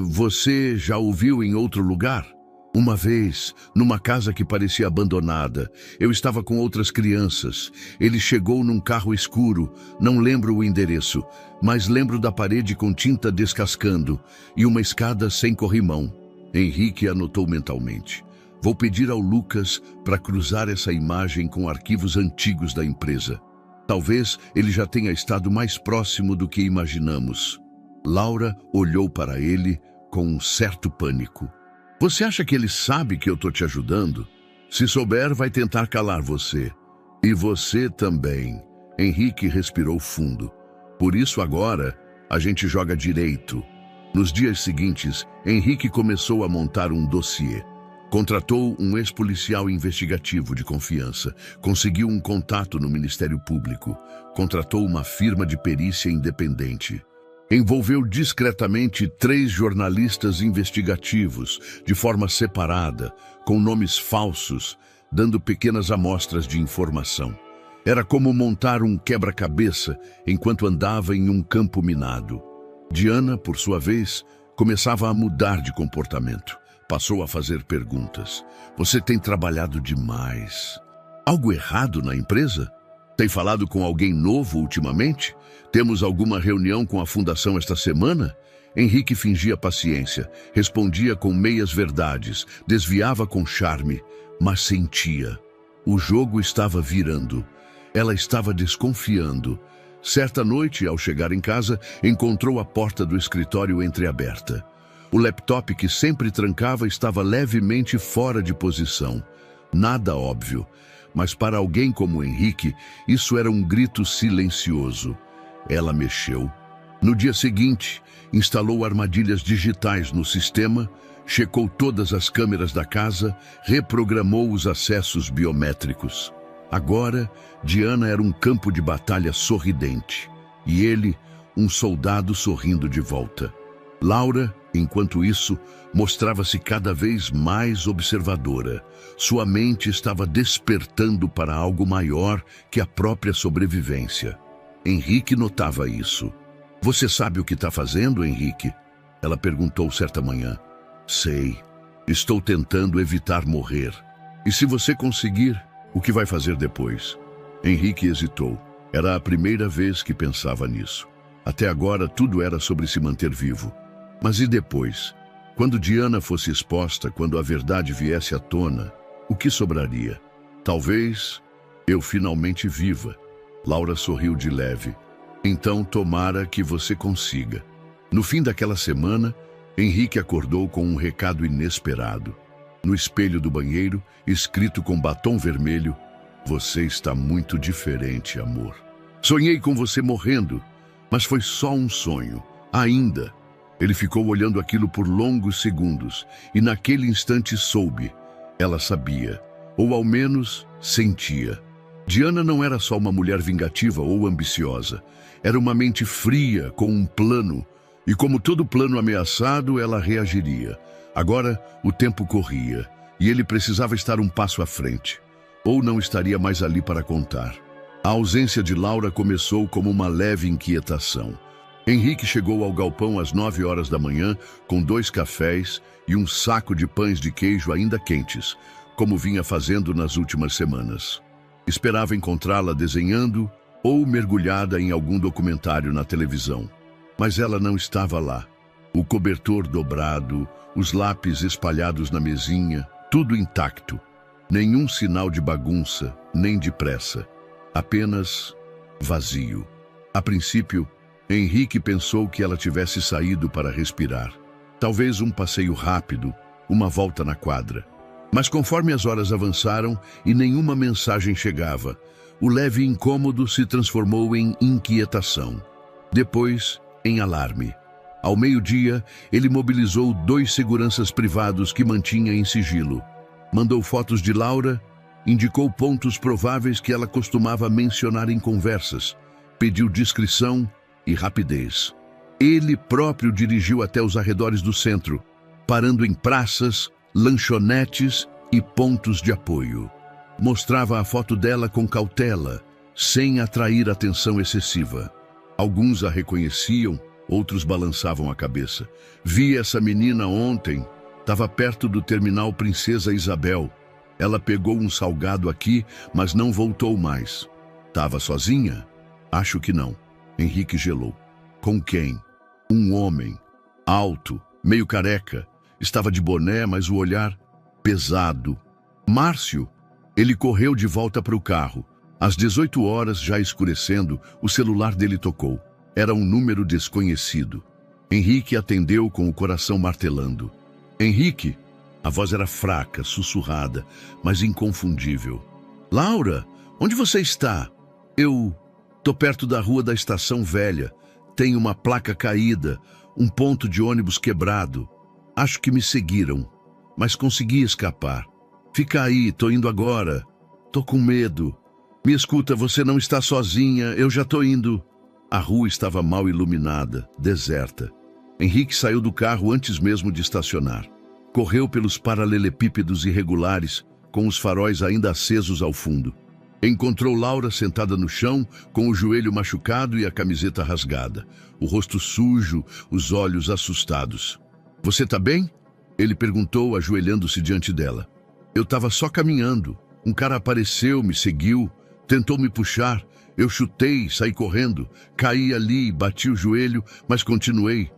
Você já o viu em outro lugar? Uma vez, numa casa que parecia abandonada, eu estava com outras crianças. Ele chegou num carro escuro, não lembro o endereço, mas lembro da parede com tinta descascando e uma escada sem corrimão. Henrique anotou mentalmente. Vou pedir ao Lucas para cruzar essa imagem com arquivos antigos da empresa. Talvez ele já tenha estado mais próximo do que imaginamos. Laura olhou para ele com um certo pânico. Você acha que ele sabe que eu estou te ajudando? Se souber, vai tentar calar você. E você também. Henrique respirou fundo. Por isso agora, a gente joga direito. Nos dias seguintes, Henrique começou a montar um dossiê. Contratou um ex-policial investigativo de confiança, conseguiu um contato no Ministério Público, contratou uma firma de perícia independente. Envolveu discretamente 3 jornalistas investigativos, de forma separada, com nomes falsos, dando pequenas amostras de informação. Era como montar um quebra-cabeça enquanto andava em um campo minado. Diana, por sua vez, começava a mudar de comportamento. Passou a fazer perguntas. Você tem trabalhado demais. Algo errado na empresa? Tem falado com alguém novo ultimamente? Temos alguma reunião com a fundação esta semana? Henrique fingia paciência, respondia com meias verdades, desviava com charme, mas sentia. O jogo estava virando. Ela estava desconfiando. Certa noite, ao chegar em casa, encontrou a porta do escritório entreaberta. O laptop que sempre trancava estava levemente fora de posição. Nada óbvio, mas para alguém como Henrique, isso era um grito silencioso. Ela mexeu. No dia seguinte, instalou armadilhas digitais no sistema, checou todas as câmeras da casa, reprogramou os acessos biométricos. Agora, Diana era um campo de batalha sorridente, e ele, um soldado sorrindo de volta. Laura, enquanto isso, mostrava-se cada vez mais observadora. Sua mente estava despertando para algo maior que a própria sobrevivência. Henrique notava isso. Você sabe o que está fazendo, Henrique? Ela perguntou certa manhã. Sei. Estou tentando evitar morrer. E se você conseguir, o que vai fazer depois? Henrique hesitou. Era a primeira vez que pensava nisso. Até agora, tudo era sobre se manter vivo. Mas e depois? Quando Diana fosse exposta, quando a verdade viesse à tona, o que sobraria? Talvez eu finalmente viva. Laura sorriu de leve. Então tomara que você consiga. No fim daquela semana, Henrique acordou com um recado inesperado. No espelho do banheiro, escrito com batom vermelho: "Você está muito diferente, amor. Sonhei com você morrendo, mas foi só um sonho. Ainda." Ele ficou olhando aquilo por longos segundos e naquele instante soube. Ela sabia, ou ao menos sentia. Diana não era só uma mulher vingativa ou ambiciosa. Era uma mente fria com um plano, e como todo plano ameaçado, ela reagiria. Agora, o tempo corria, e ele precisava estar um passo à frente. Ou não estaria mais ali para contar. A ausência de Laura começou como uma leve inquietação. Henrique chegou ao galpão às 9 horas da manhã, com 2 cafés e um saco de pães de queijo ainda quentes, como vinha fazendo nas últimas semanas. Esperava encontrá-la desenhando ou mergulhada em algum documentário na televisão. Mas ela não estava lá. O cobertor dobrado, os lápis espalhados na mesinha, tudo intacto. Nenhum sinal de bagunça, nem de pressa. Apenas vazio. A princípio, Henrique pensou que ela tivesse saído para respirar. Talvez um passeio rápido, uma volta na quadra. Mas conforme as horas avançaram e nenhuma mensagem chegava, o leve incômodo se transformou em inquietação. Depois, em alarme. Ao meio-dia, ele mobilizou 2 seguranças privados que mantinha em sigilo. Mandou fotos de Laura, indicou pontos prováveis que ela costumava mencionar em conversas, pediu discrição e rapidez. Ele próprio dirigiu até os arredores do centro, parando em praças, lanchonetes e pontos de apoio. Mostrava a foto dela com cautela, sem atrair atenção excessiva. Alguns a reconheciam, outros balançavam a cabeça. "Vi essa menina ontem, estava perto do terminal Princesa Isabel. Ela pegou um salgado aqui, mas não voltou mais. Estava sozinha? Acho que não." Henrique gelou. Com quem? Um homem, alto, meio careca. Estava de boné, mas o olhar pesado. Márcio. Ele correu de volta para o carro. Às 18 horas, já escurecendo, o celular dele tocou. Era um número desconhecido. Henrique atendeu com o coração martelando. "Henrique?" A voz era fraca, sussurrada, mas inconfundível. "Laura, onde você está?" "Eu tô perto da rua da Estação Velha. Tem uma placa caída, um ponto de ônibus quebrado. Acho que me seguiram, mas consegui escapar. Fica aí, tô indo agora. Tô com medo. Me escuta, você não está sozinha, eu já tô indo." A rua estava mal iluminada, deserta. Henrique saiu do carro antes mesmo de estacionar. Correu pelos paralelepípedos irregulares, com os faróis ainda acesos ao fundo. Encontrou Laura sentada no chão, com o joelho machucado e a camiseta rasgada, o rosto sujo, os olhos assustados. "Você tá bem?" Ele perguntou, ajoelhando-se diante dela. "Eu estava só caminhando. Um cara apareceu, me seguiu, tentou me puxar. Eu chutei, saí correndo, caí ali, bati o joelho, mas continuei.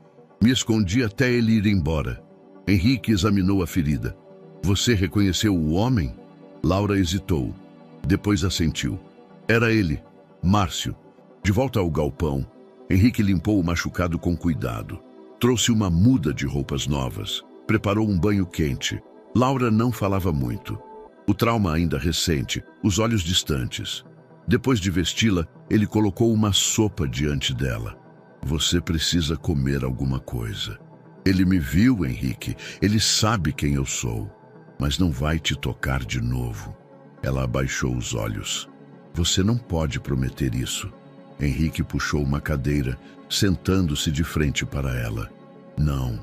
Me escondi até ele ir embora." Henrique examinou a ferida. "Você reconheceu o homem?" Laura hesitou. Depois assentiu. Era ele, Márcio. De volta ao galpão, Henrique limpou o machucado com cuidado. Trouxe uma muda de roupas novas. Preparou um banho quente. Laura não falava muito. O trauma ainda recente, os olhos distantes. Depois de vesti-la, ele colocou uma sopa diante dela. "Você precisa comer alguma coisa. Ele me viu, Henrique. Ele sabe quem eu sou. Mas não vai te tocar de novo." Ela abaixou os olhos. "Você não pode prometer isso." Henrique puxou uma cadeira, sentando-se de frente para ela. "Não.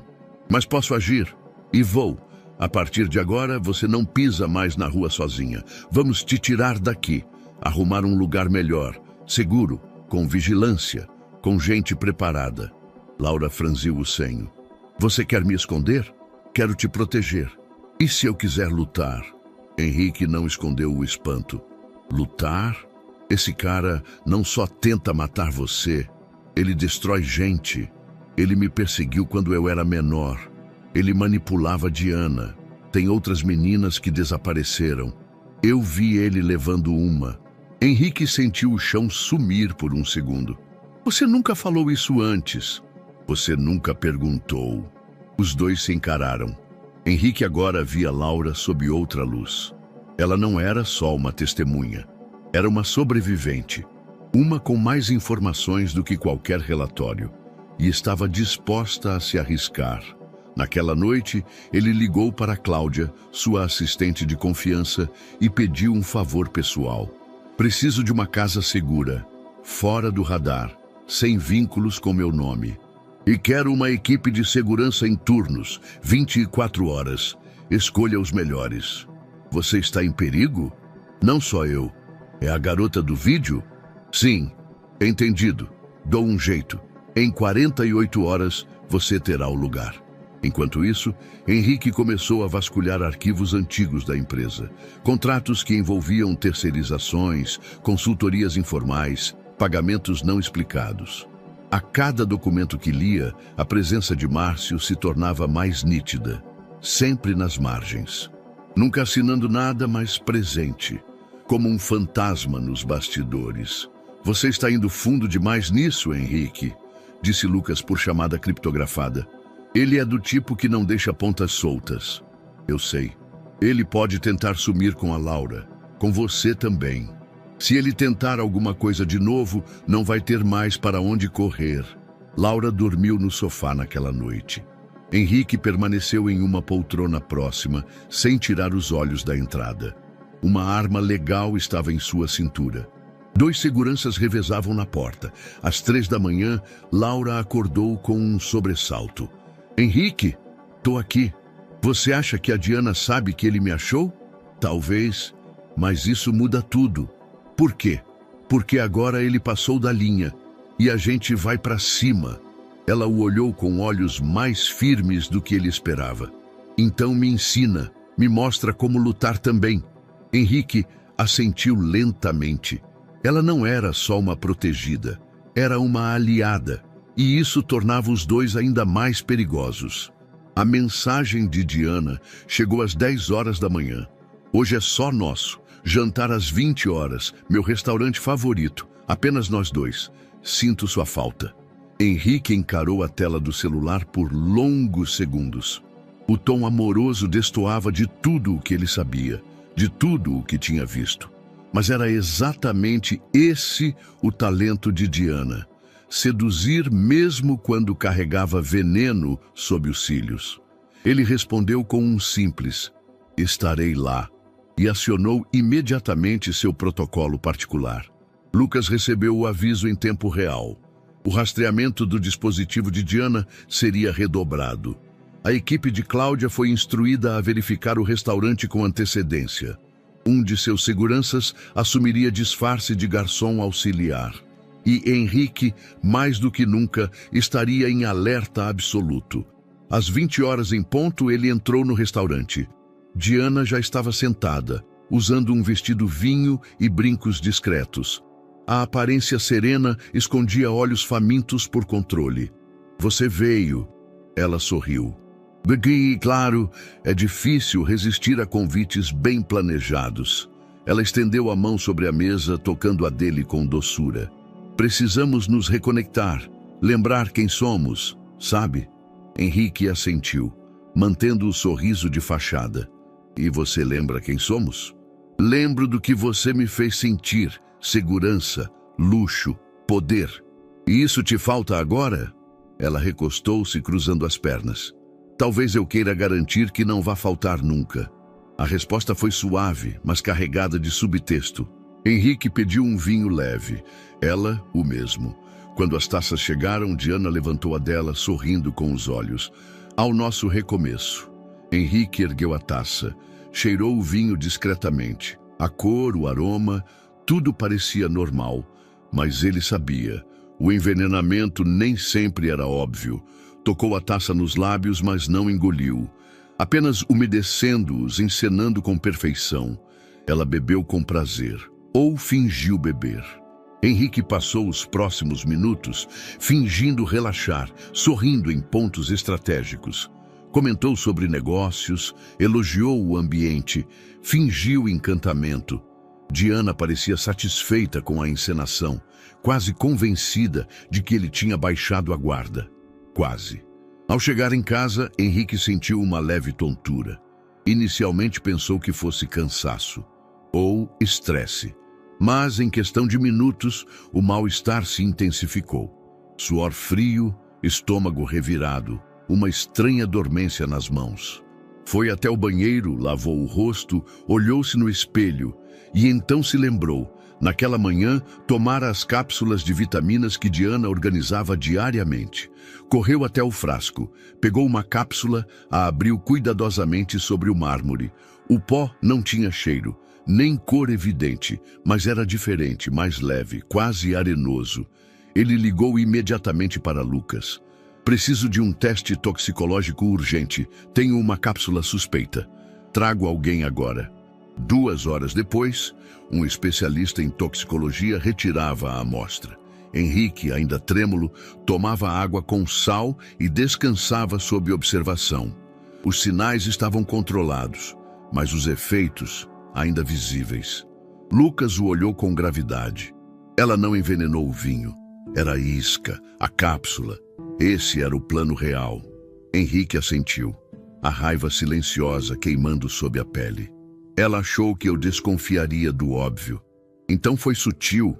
Mas posso agir. E vou. A partir de agora, você não pisa mais na rua sozinha. Vamos te tirar daqui. Arrumar um lugar melhor, seguro, com vigilância, com gente preparada." Laura franziu o senho. "Você quer me esconder? Quero te proteger. E se eu quiser lutar?" Henrique não escondeu o espanto. "Lutar? Esse cara não só tenta matar você, ele destrói gente. Ele me perseguiu quando eu era menor. Ele manipulava Diana. Tem outras meninas que desapareceram. Eu vi ele levando uma." Henrique sentiu o chão sumir por um segundo. "Você nunca falou isso antes." "Você nunca perguntou." Os dois se encararam. Henrique agora via Laura sob outra luz. Ela não era só uma testemunha. Era uma sobrevivente. Uma com mais informações do que qualquer relatório. E estava disposta a se arriscar. Naquela noite, ele ligou para Cláudia, sua assistente de confiança, e pediu um favor pessoal. Preciso de uma casa segura, fora do radar, sem vínculos com meu nome. E quero uma equipe de segurança em turnos, 24 horas. Escolha os melhores. Você está em perigo? Não só eu. É a garota do vídeo? Sim. Entendido. Dou um jeito. Em 48 horas, você terá o lugar. Enquanto isso, Henrique começou a vasculhar arquivos antigos da empresa. Contratos que envolviam terceirizações, consultorias informais, pagamentos não explicados. A cada documento que lia, a presença de Márcio se tornava mais nítida, sempre nas margens. Nunca assinando nada, mas presente, como um fantasma nos bastidores. Você está indo fundo demais nisso, Henrique, disse Lucas por chamada criptografada. Ele é do tipo que não deixa pontas soltas. Eu sei. Ele pode tentar sumir com a Laura, com você também. Se ele tentar alguma coisa de novo, não vai ter mais para onde correr. Laura dormiu no sofá naquela noite. Henrique permaneceu em uma poltrona próxima, sem tirar os olhos da entrada. Uma arma legal estava em sua cintura. 2 seguranças revezavam na porta. Às 3 da manhã, Laura acordou com um sobressalto. Henrique, tô aqui. Você acha que a Diana sabe que ele me achou? Talvez, mas isso muda tudo. Por quê? Porque agora ele passou da linha e a gente vai para cima. Ela o olhou com olhos mais firmes do que ele esperava. Então me ensina, me mostra como lutar também. Henrique assentiu lentamente. Ela não era só uma protegida, era uma aliada. E isso tornava os dois ainda mais perigosos. A mensagem de Diana chegou às 10 horas da manhã. Hoje é só nosso. Jantar às 20 horas. Meu restaurante favorito. Apenas nós dois. Sinto sua falta. Henrique encarou a tela do celular por longos segundos. O tom amoroso destoava de tudo o que ele sabia, de tudo o que tinha visto. Mas era exatamente esse o talento de Diana. Seduzir mesmo quando carregava veneno sob os cílios. Ele respondeu com um simples, estarei lá, e acionou imediatamente seu protocolo particular. Lucas recebeu o aviso em tempo real. O rastreamento do dispositivo de Diana seria redobrado. A equipe de Cláudia foi instruída a verificar o restaurante com antecedência. Um de seus seguranças assumiria disfarce de garçom auxiliar. E Henrique, mais do que nunca, estaria em alerta absoluto. Às 20 horas em ponto, ele entrou no restaurante. Diana já estava sentada, usando um vestido vinho e brincos discretos. A aparência serena escondia olhos famintos por controle. Você veio. Ela sorriu. Gui, claro, é difícil resistir a convites bem planejados. Ela estendeu a mão sobre a mesa, tocando a dele com doçura. Precisamos nos reconectar, lembrar quem somos, sabe? Henrique assentiu, mantendo o sorriso de fachada. E você lembra quem somos? Lembro do que você me fez sentir, segurança, luxo, poder. E isso te falta agora? Ela recostou-se, cruzando as pernas. Talvez eu queira garantir que não vá faltar nunca. A resposta foi suave, mas carregada de subtexto. Henrique pediu um vinho leve. Ela, o mesmo. Quando as taças chegaram, Diana levantou a dela, sorrindo com os olhos. Ao nosso recomeço. Henrique ergueu a taça. Cheirou o vinho discretamente. A cor, o aroma, tudo parecia normal. Mas ele sabia. O envenenamento nem sempre era óbvio. Tocou a taça nos lábios, mas não engoliu. Apenas umedecendo-os, encenando com perfeição. Ela bebeu com prazer. Ou fingiu beber. Henrique passou os próximos minutos fingindo relaxar, sorrindo em pontos estratégicos. Comentou sobre negócios, elogiou o ambiente, fingiu encantamento. Diana parecia satisfeita com a encenação, quase convencida de que ele tinha baixado a guarda. Quase. Ao chegar em casa, Henrique sentiu uma leve tontura. Inicialmente pensou que fosse cansaço ou estresse, mas em questão de minutos o mal-estar se intensificou. Suor frio, estômago revirado, uma estranha dormência nas mãos. Foi até o banheiro, lavou o rosto, olhou-se no espelho e então se lembrou. Naquela manhã, tomara as cápsulas de vitaminas que Diana organizava diariamente. Correu até o frasco, pegou uma cápsula, a abriu cuidadosamente sobre o mármore. O pó não tinha cheiro, nem cor evidente, mas era diferente, mais leve, quase arenoso. Ele ligou imediatamente para Lucas. Preciso de um teste toxicológico urgente. Tenho uma cápsula suspeita. Trago alguém agora. 2 horas depois, um especialista em toxicologia retirava a amostra. Henrique, ainda trêmulo, tomava água com sal e descansava sob observação. Os sinais estavam controlados, mas os efeitos ainda visíveis. Lucas o olhou com gravidade. Ela não envenenou o vinho. Era a isca, a cápsula. Esse era o plano real. Henrique assentiu, a raiva silenciosa queimando sob a pele. Ela achou que eu desconfiaria do óbvio. Então foi sutil,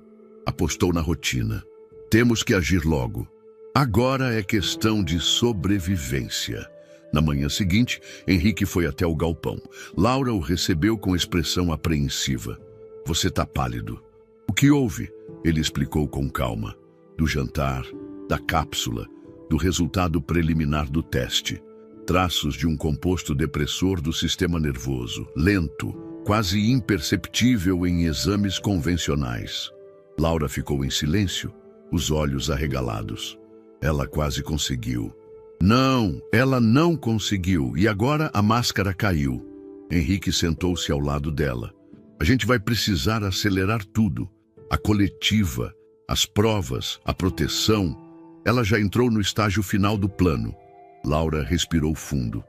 apostou na rotina. Temos que agir logo. Agora é questão de sobrevivência. Na manhã seguinte, Henrique foi até o galpão. Laura o recebeu com expressão apreensiva. Você está pálido. O que houve? Ele explicou com calma. Do jantar, da cápsula, do resultado preliminar do teste. Traços de um composto depressor do sistema nervoso, lento, quase imperceptível em exames convencionais. Laura ficou em silêncio, os olhos arregalados. Ela quase conseguiu. Não, ela não conseguiu, e agora a máscara caiu. Henrique sentou-se ao lado dela. A gente vai precisar acelerar tudo. A coletiva, as provas, a proteção. Ela já entrou no estágio final do plano. Laura respirou fundo.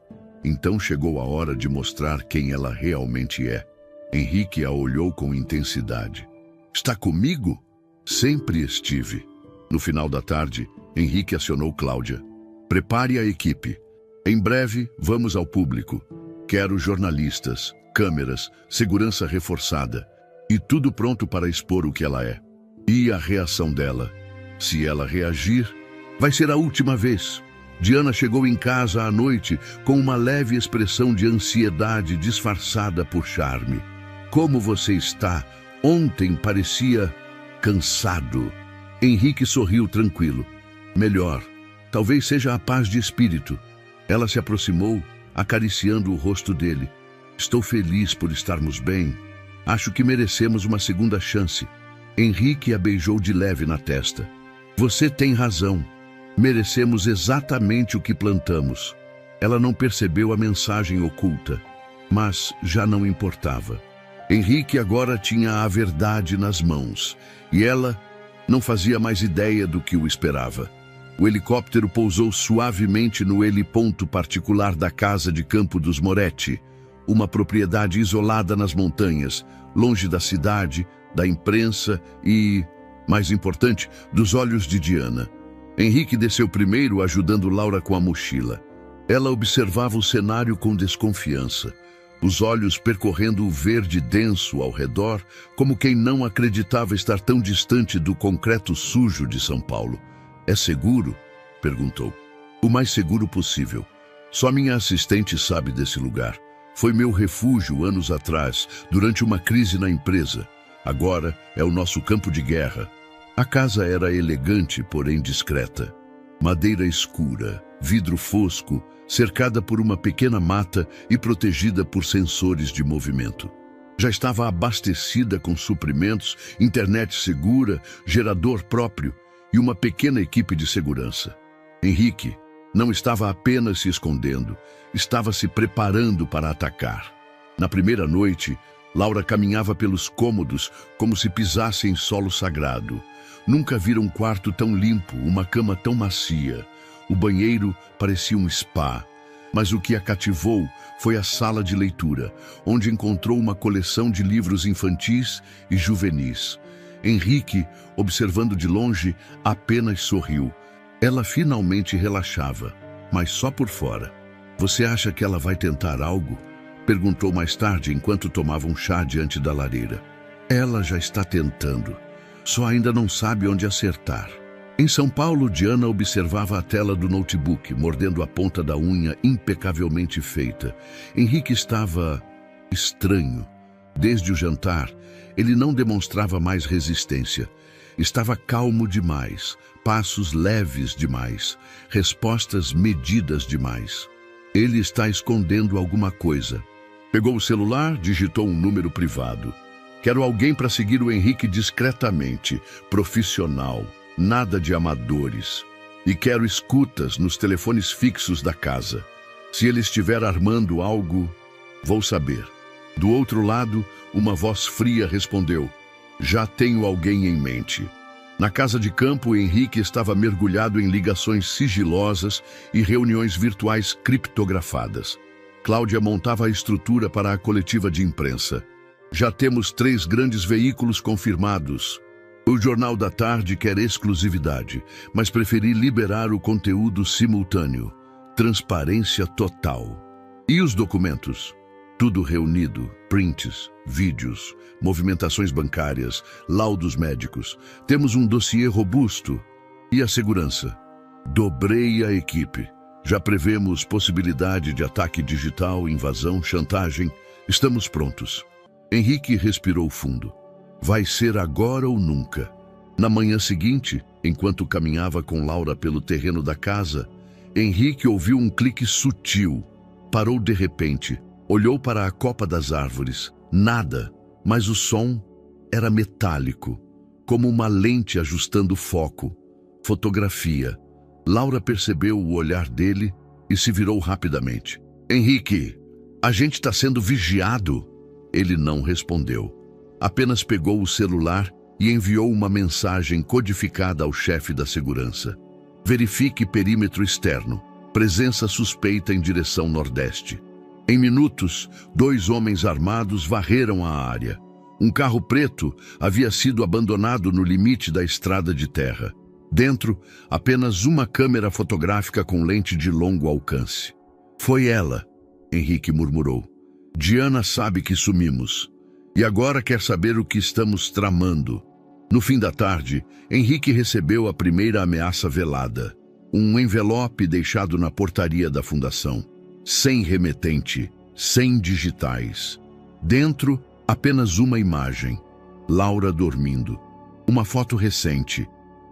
Então chegou a hora de mostrar quem ela realmente é. Henrique a olhou com intensidade. Está comigo? Sempre estive. No final da tarde, Henrique acionou Cláudia. Prepare a equipe. Em breve, vamos ao público. Quero jornalistas, câmeras, segurança reforçada. E tudo pronto para expor o que ela é. E a reação dela. Se ela reagir, vai ser a última vez. Diana chegou em casa à noite com uma leve expressão de ansiedade disfarçada por charme. Como você está? Ontem parecia cansado. Henrique sorriu tranquilo. Melhor. Talvez seja a paz de espírito. Ela se aproximou, acariciando o rosto dele. Estou feliz por estarmos bem. Acho que merecemos uma segunda chance. Henrique a beijou de leve na testa. Você tem razão. Merecemos exatamente o que plantamos. Ela não percebeu a mensagem oculta, mas já não importava. Henrique agora tinha a verdade nas mãos, e ela não fazia mais ideia do que o esperava. O helicóptero pousou suavemente no heliponto particular da casa de campo dos Moretti, uma propriedade isolada nas montanhas, longe da cidade, da imprensa e, mais importante, dos olhos de Diana. Henrique desceu primeiro, ajudando Laura com a mochila. Ela observava o cenário com desconfiança, os olhos percorrendo o verde denso ao redor, como quem não acreditava estar tão distante do concreto sujo de São Paulo. É seguro? Perguntou. O mais seguro possível. Só minha assistente sabe desse lugar. Foi meu refúgio anos atrás, durante uma crise na empresa. Agora é o nosso campo de guerra. A casa era elegante, porém discreta. Madeira escura, vidro fosco, cercada por uma pequena mata e protegida por sensores de movimento. Já estava abastecida com suprimentos, internet segura, gerador próprio e uma pequena equipe de segurança. Henrique não estava apenas se escondendo, estava se preparando para atacar. Na primeira noite, Laura caminhava pelos cômodos como se pisasse em solo sagrado. Nunca vira um quarto tão limpo, uma cama tão macia. O banheiro parecia um spa. Mas o que a cativou foi a sala de leitura, onde encontrou uma coleção de livros infantis e juvenis. Henrique, observando de longe, apenas sorriu. Ela finalmente relaxava. mas só por fora. Você acha que ela vai tentar algo? Perguntou mais tarde enquanto tomava um chá diante da lareira. Ela já está tentando, só ainda não sabe onde acertar. Em São Paulo, Diana observava a tela do notebook, mordendo a ponta da unha impecavelmente feita. Henrique estava estranho. Desde o jantar, ele não demonstrava mais resistência. Estava calmo demais, passos leves demais, respostas medidas demais. Ele está escondendo alguma coisa. Pegou o celular, digitou um número privado. Quero alguém para seguir o Henrique discretamente, profissional, nada de amadores. E quero escutas nos telefones fixos da casa. Se ele estiver armando algo, vou saber. Do outro lado, uma voz fria respondeu: já tenho alguém em mente. Na casa de campo, Henrique estava mergulhado em ligações sigilosas e reuniões virtuais criptografadas. Cláudia montava a estrutura para a coletiva de imprensa. Já temos 3 grandes veículos confirmados. O Jornal da Tarde quer exclusividade, mas preferi liberar o conteúdo simultâneo. Transparência total. E os documentos? Tudo reunido, prints, vídeos, movimentações bancárias, laudos médicos. Temos um dossiê robusto. E a segurança? Dobrei a equipe. Já prevemos possibilidade de ataque digital, invasão, chantagem. Estamos prontos. Henrique respirou fundo. Vai ser agora ou nunca. Na manhã seguinte, enquanto caminhava com Laura pelo terreno da casa, Henrique ouviu um clique sutil. Parou de repente. Olhou para a copa das árvores. Nada, mas o som era metálico, como uma lente ajustando o foco. Fotografia. Laura percebeu o olhar dele e se virou rapidamente. Henrique, a gente está sendo vigiado. Ele não respondeu. Apenas pegou o celular e enviou uma mensagem codificada ao chefe da segurança. Verifique perímetro externo. Presença suspeita em direção nordeste. Em minutos, 2 homens armados varreram a área. Um carro preto havia sido abandonado no limite da estrada de terra. Dentro, apenas uma câmera fotográfica com lente de longo alcance. Foi ela, Henrique murmurou. Diana sabe que sumimos. E agora quer saber o que estamos tramando. No fim da tarde, Henrique recebeu a primeira ameaça velada. Um envelope deixado na portaria da fundação. Sem remetente, sem digitais. Dentro, apenas uma imagem. Laura dormindo. Uma foto recente.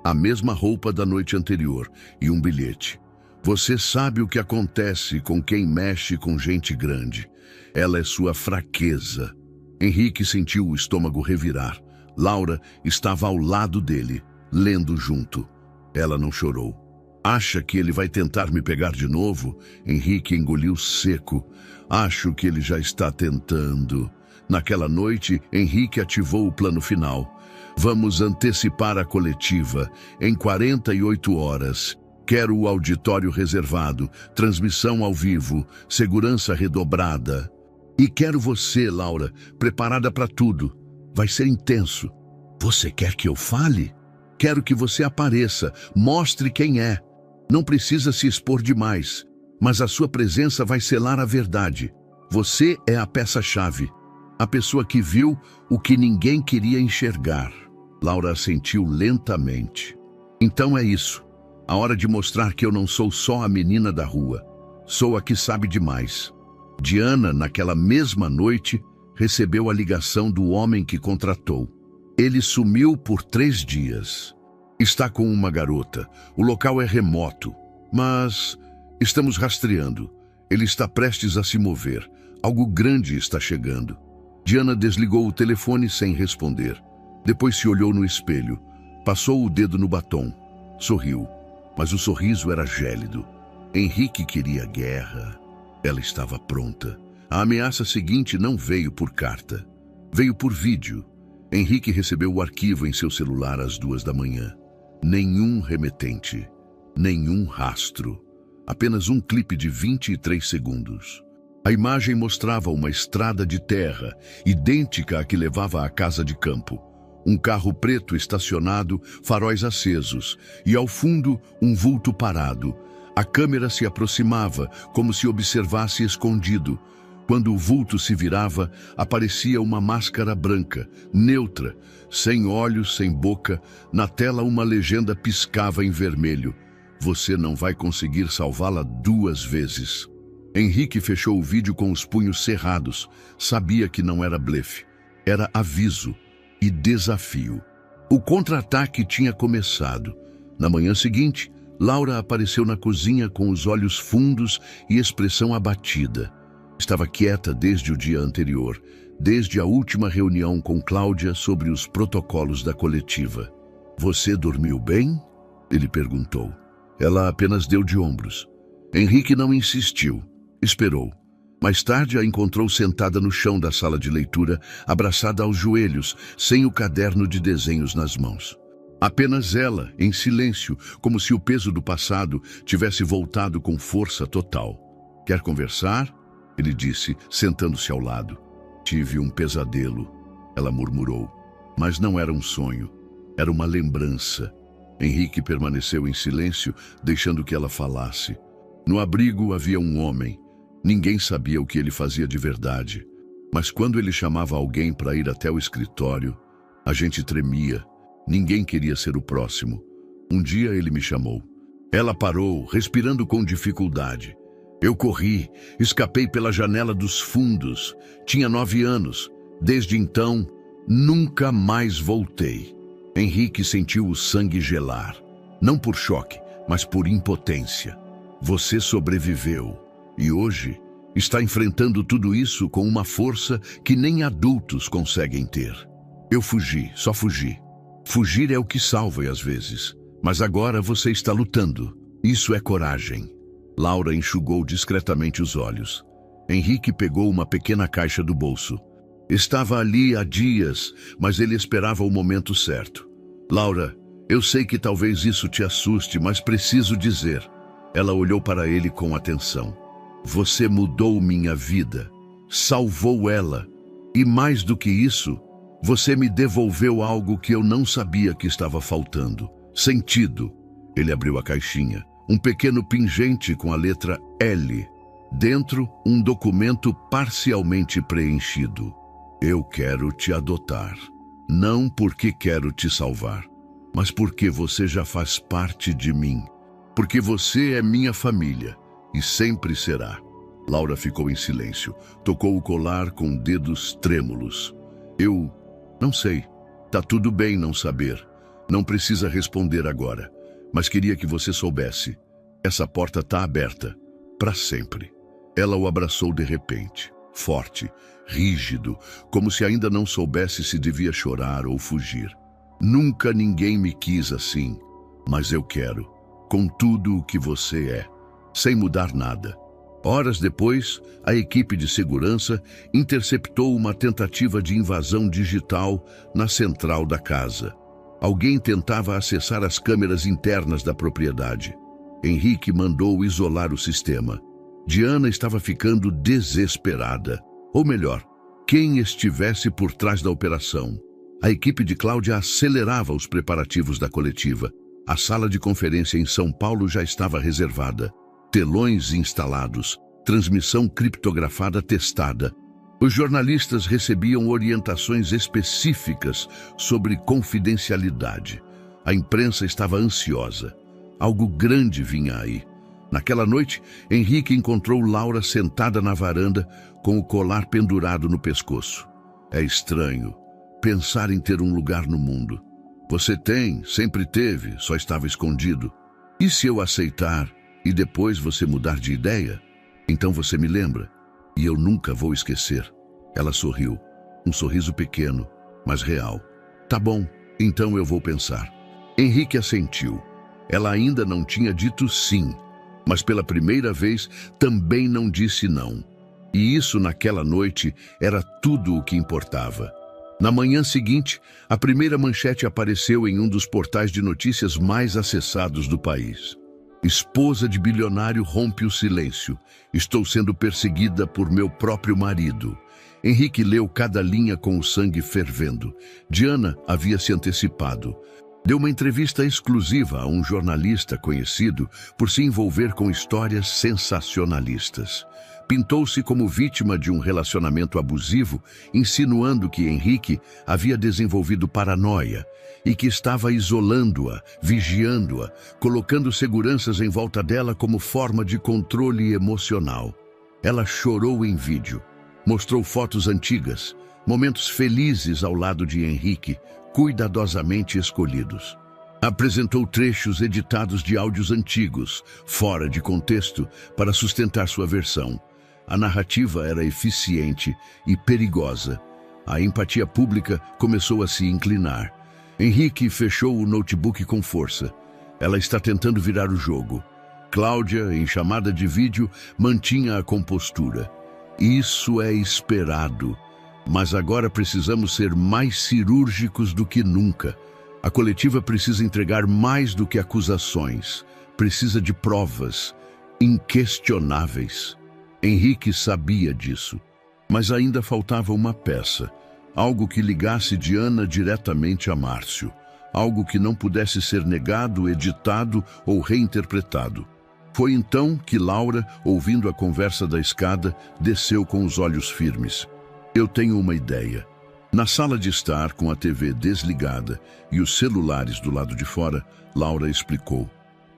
A mesma roupa da noite anterior e um bilhete. Você sabe o que acontece com quem mexe com gente grande. Ela é sua fraqueza. Henrique sentiu o estômago revirar. Laura estava ao lado dele, lendo junto. Ela não chorou. Acha que ele vai tentar me pegar de novo? Henrique engoliu seco. Acho que ele já está tentando. Naquela noite, Henrique ativou o plano final. Vamos antecipar a coletiva. Em 48 horas. Quero o auditório reservado, transmissão ao vivo, segurança redobrada. E quero você, Laura, preparada para tudo. Vai ser intenso. Você quer que eu fale? Quero que você apareça, mostre quem é. Não precisa se expor demais, mas a sua presença vai selar a verdade. Você é a peça-chave, a pessoa que viu o que ninguém queria enxergar. Laura assentiu lentamente. Então é isso. A hora de mostrar que eu não sou só a menina da rua. Sou a que sabe demais. Diana, naquela mesma noite, recebeu a ligação do homem que contratou. Ele sumiu por 3 dias. Está com uma garota. O local é remoto, mas estamos rastreando. Ele está prestes a se mover. Algo grande está chegando. Diana desligou o telefone sem responder. Depois se olhou no espelho. Passou o dedo no batom. Sorriu, mas o sorriso era gélido. Henrique queria guerra. Ela estava pronta. A ameaça seguinte não veio por carta. Veio por vídeo. Henrique recebeu o arquivo em seu celular às 2 da manhã. Nenhum remetente, nenhum rastro. Apenas um clipe de 23 segundos. A imagem mostrava uma estrada de terra, idêntica à que levava à casa de campo. Um carro preto estacionado, faróis acesos, e ao fundo um vulto parado. A câmera se aproximava, como se observasse escondido. Quando o vulto se virava, aparecia uma máscara branca, neutra, sem olhos, sem boca. Na tela uma legenda piscava em vermelho. Você não vai conseguir salvá-la 2 vezes. Henrique fechou o vídeo com os punhos cerrados. Sabia que não era blefe. Era aviso e desafio. O contra-ataque tinha começado. Na manhã seguinte, Laura apareceu na cozinha com os olhos fundos e expressão abatida. Estava quieta desde o dia anterior, desde a última reunião com Cláudia sobre os protocolos da coletiva. Você dormiu bem? Ele perguntou. Ela apenas deu de ombros. Henrique não insistiu. Esperou. Mais tarde a encontrou sentada no chão da sala de leitura, abraçada aos joelhos, sem o caderno de desenhos nas mãos. Apenas ela, em silêncio, como se o peso do passado tivesse voltado com força total. Quer conversar? Ele disse, sentando-se ao lado. Tive um pesadelo, ela murmurou. Mas não era um sonho, era uma lembrança. Henrique permaneceu em silêncio, deixando que ela falasse. No abrigo havia um homem. Ninguém sabia o que ele fazia de verdade. Mas quando ele chamava alguém para ir até o escritório, a gente tremia. Ninguém queria ser o próximo. Um dia ele me chamou. Ela parou, respirando com dificuldade. Eu corri, escapei pela janela dos fundos. Tinha 9 anos. Desde então, nunca mais voltei. Henrique sentiu o sangue gelar. Não por choque, mas por impotência. Você sobreviveu. E hoje está enfrentando tudo isso com uma força que nem adultos conseguem ter. Eu fugi, só fugi. Fugir é o que salva às vezes. Mas agora você está lutando. Isso é coragem. Laura enxugou discretamente os olhos. Henrique pegou uma pequena caixa do bolso. Estava ali há dias, mas ele esperava o momento certo. Laura, eu sei que talvez isso te assuste, mas preciso dizer. Ela olhou para ele com atenção. Você mudou minha vida, salvou ela. E mais do que isso, você me devolveu algo que eu não sabia que estava faltando. Sentido. Ele abriu a caixinha. Um pequeno pingente com a letra L. Dentro, um documento parcialmente preenchido. Eu quero te adotar. Não porque quero te salvar, mas porque você já faz parte de mim. Porque você é minha família e sempre será. Laura ficou em silêncio. Tocou o colar com dedos trêmulos. Eu não sei. Tá tudo bem não saber. Não precisa responder agora. Mas queria que você soubesse. Essa porta tá aberta. Para sempre. Ela o abraçou de repente. Forte, rígido, como se ainda não soubesse se devia chorar ou fugir. Nunca ninguém me quis assim. Mas eu quero. Com tudo o que você é. Sem mudar nada. Horas depois, a equipe de segurança interceptou uma tentativa de invasão digital na central da casa. Alguém tentava acessar as câmeras internas da propriedade. Henrique mandou isolar o sistema. Diana estava ficando desesperada. Ou melhor, quem estivesse por trás da operação. A equipe de Cláudia acelerava os preparativos da coletiva. A sala de conferência em São Paulo já estava reservada. Telões instalados, transmissão criptografada testada. Os jornalistas recebiam orientações específicas sobre confidencialidade. A imprensa estava ansiosa. Algo grande vinha aí. Naquela noite, Henrique encontrou Laura sentada na varanda com o colar pendurado no pescoço. É estranho pensar em ter um lugar no mundo. Você tem, sempre teve, só estava escondido. E se eu aceitar e depois você mudar de ideia? Então você me lembra, e eu nunca vou esquecer. Ela sorriu, um sorriso pequeno, mas real. Tá bom, então eu vou pensar. Henrique assentiu. Ela ainda não tinha dito sim, mas pela primeira vez também não disse não. E isso naquela noite era tudo o que importava. Na manhã seguinte, a primeira manchete apareceu em um dos portais de notícias mais acessados do país. Esposa de bilionário rompe o silêncio. Estou sendo perseguida por meu próprio marido. Henrique leu cada linha com o sangue fervendo. Diana havia se antecipado. Deu uma entrevista exclusiva a um jornalista conhecido por se envolver com histórias sensacionalistas. Pintou-se como vítima de um relacionamento abusivo, insinuando que Henrique havia desenvolvido paranoia e que estava isolando-a, vigiando-a, colocando seguranças em volta dela como forma de controle emocional. Ela chorou em vídeo, mostrou fotos antigas, momentos felizes ao lado de Henrique, cuidadosamente escolhidos. Apresentou trechos editados de áudios antigos, fora de contexto, para sustentar sua versão. A narrativa era eficiente e perigosa. A empatia pública começou a se inclinar. Henrique fechou o notebook com força. Ela está tentando virar o jogo. Cláudia, em chamada de vídeo, mantinha a compostura. Isso é esperado. Mas agora precisamos ser mais cirúrgicos do que nunca. A coletiva precisa entregar mais do que acusações. Precisa de provas inquestionáveis. Henrique sabia disso, mas ainda faltava uma peça, algo que ligasse Diana diretamente a Márcio, algo que não pudesse ser negado, editado ou reinterpretado. Foi então que Laura, ouvindo a conversa da escada, desceu com os olhos firmes. Eu tenho uma ideia. Na sala de estar, com a TV desligada e os celulares do lado de fora, Laura explicou.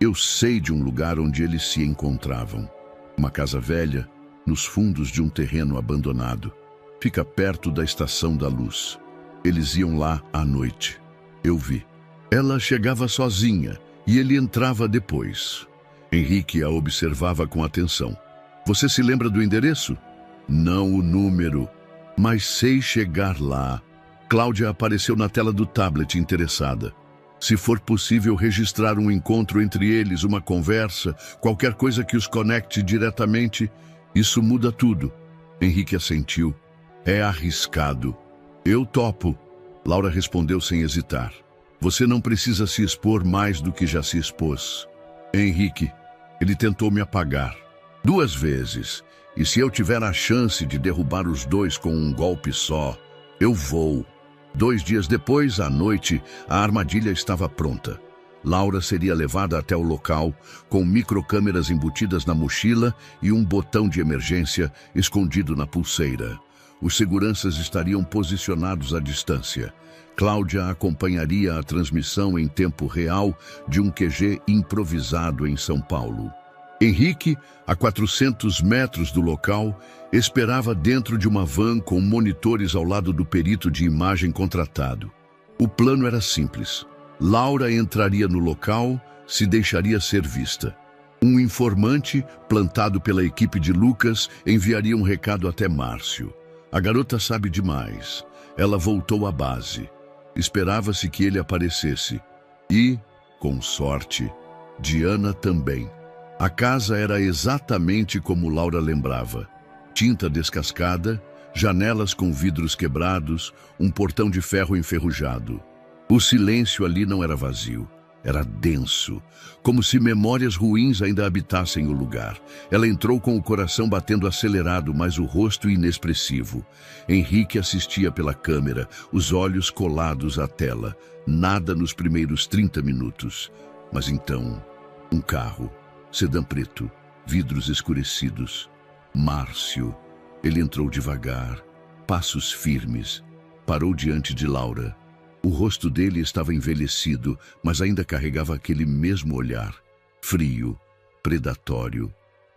Eu sei de um lugar onde eles se encontravam. Uma casa velha, nos fundos de um terreno abandonado. Fica perto da Estação da Luz. Eles iam lá à noite. Eu vi. Ela chegava sozinha e ele entrava depois. Henrique a observava com atenção. Você se lembra do endereço? Não o número, mas sei chegar lá. Cláudia apareceu na tela do tablet interessada. Se for possível registrar um encontro entre eles, uma conversa, qualquer coisa que os conecte diretamente, isso muda tudo. Henrique assentiu. É arriscado. Eu topo. Laura respondeu sem hesitar. Você não precisa se expor mais do que já se expôs. Henrique, ele tentou me apagar. 2 vezes. E se eu tiver a chance de derrubar os dois com um golpe só, eu vou. 2 dias depois, à noite, a armadilha estava pronta. Laura seria levada até o local, com microcâmeras embutidas na mochila e um botão de emergência escondido na pulseira. Os seguranças estariam posicionados à distância. Cláudia acompanharia a transmissão em tempo real de um QG improvisado em São Paulo. Henrique, a 400 metros do local, esperava dentro de uma van com monitores ao lado do perito de imagem contratado. O plano era simples. Laura entraria no local, se deixaria ser vista. Um informante, plantado pela equipe de Lucas, enviaria um recado até Márcio. A garota sabe demais. Ela voltou à base. Esperava-se que ele aparecesse. E, com sorte, Diana também. A casa era exatamente como Laura lembrava. Tinta descascada, janelas com vidros quebrados, um portão de ferro enferrujado. O silêncio ali não era vazio, era denso, como se memórias ruins ainda habitassem o lugar. Ela entrou com o coração batendo acelerado, mas o rosto inexpressivo. Henrique assistia pela câmera, os olhos colados à tela. Nada nos primeiros 30 minutos. Mas então, um carro. Sedã preto, vidros escurecidos. Márcio. Ele entrou devagar, passos firmes. Parou diante de Laura. O rosto dele estava envelhecido, mas ainda carregava aquele mesmo olhar. Frio, predatório.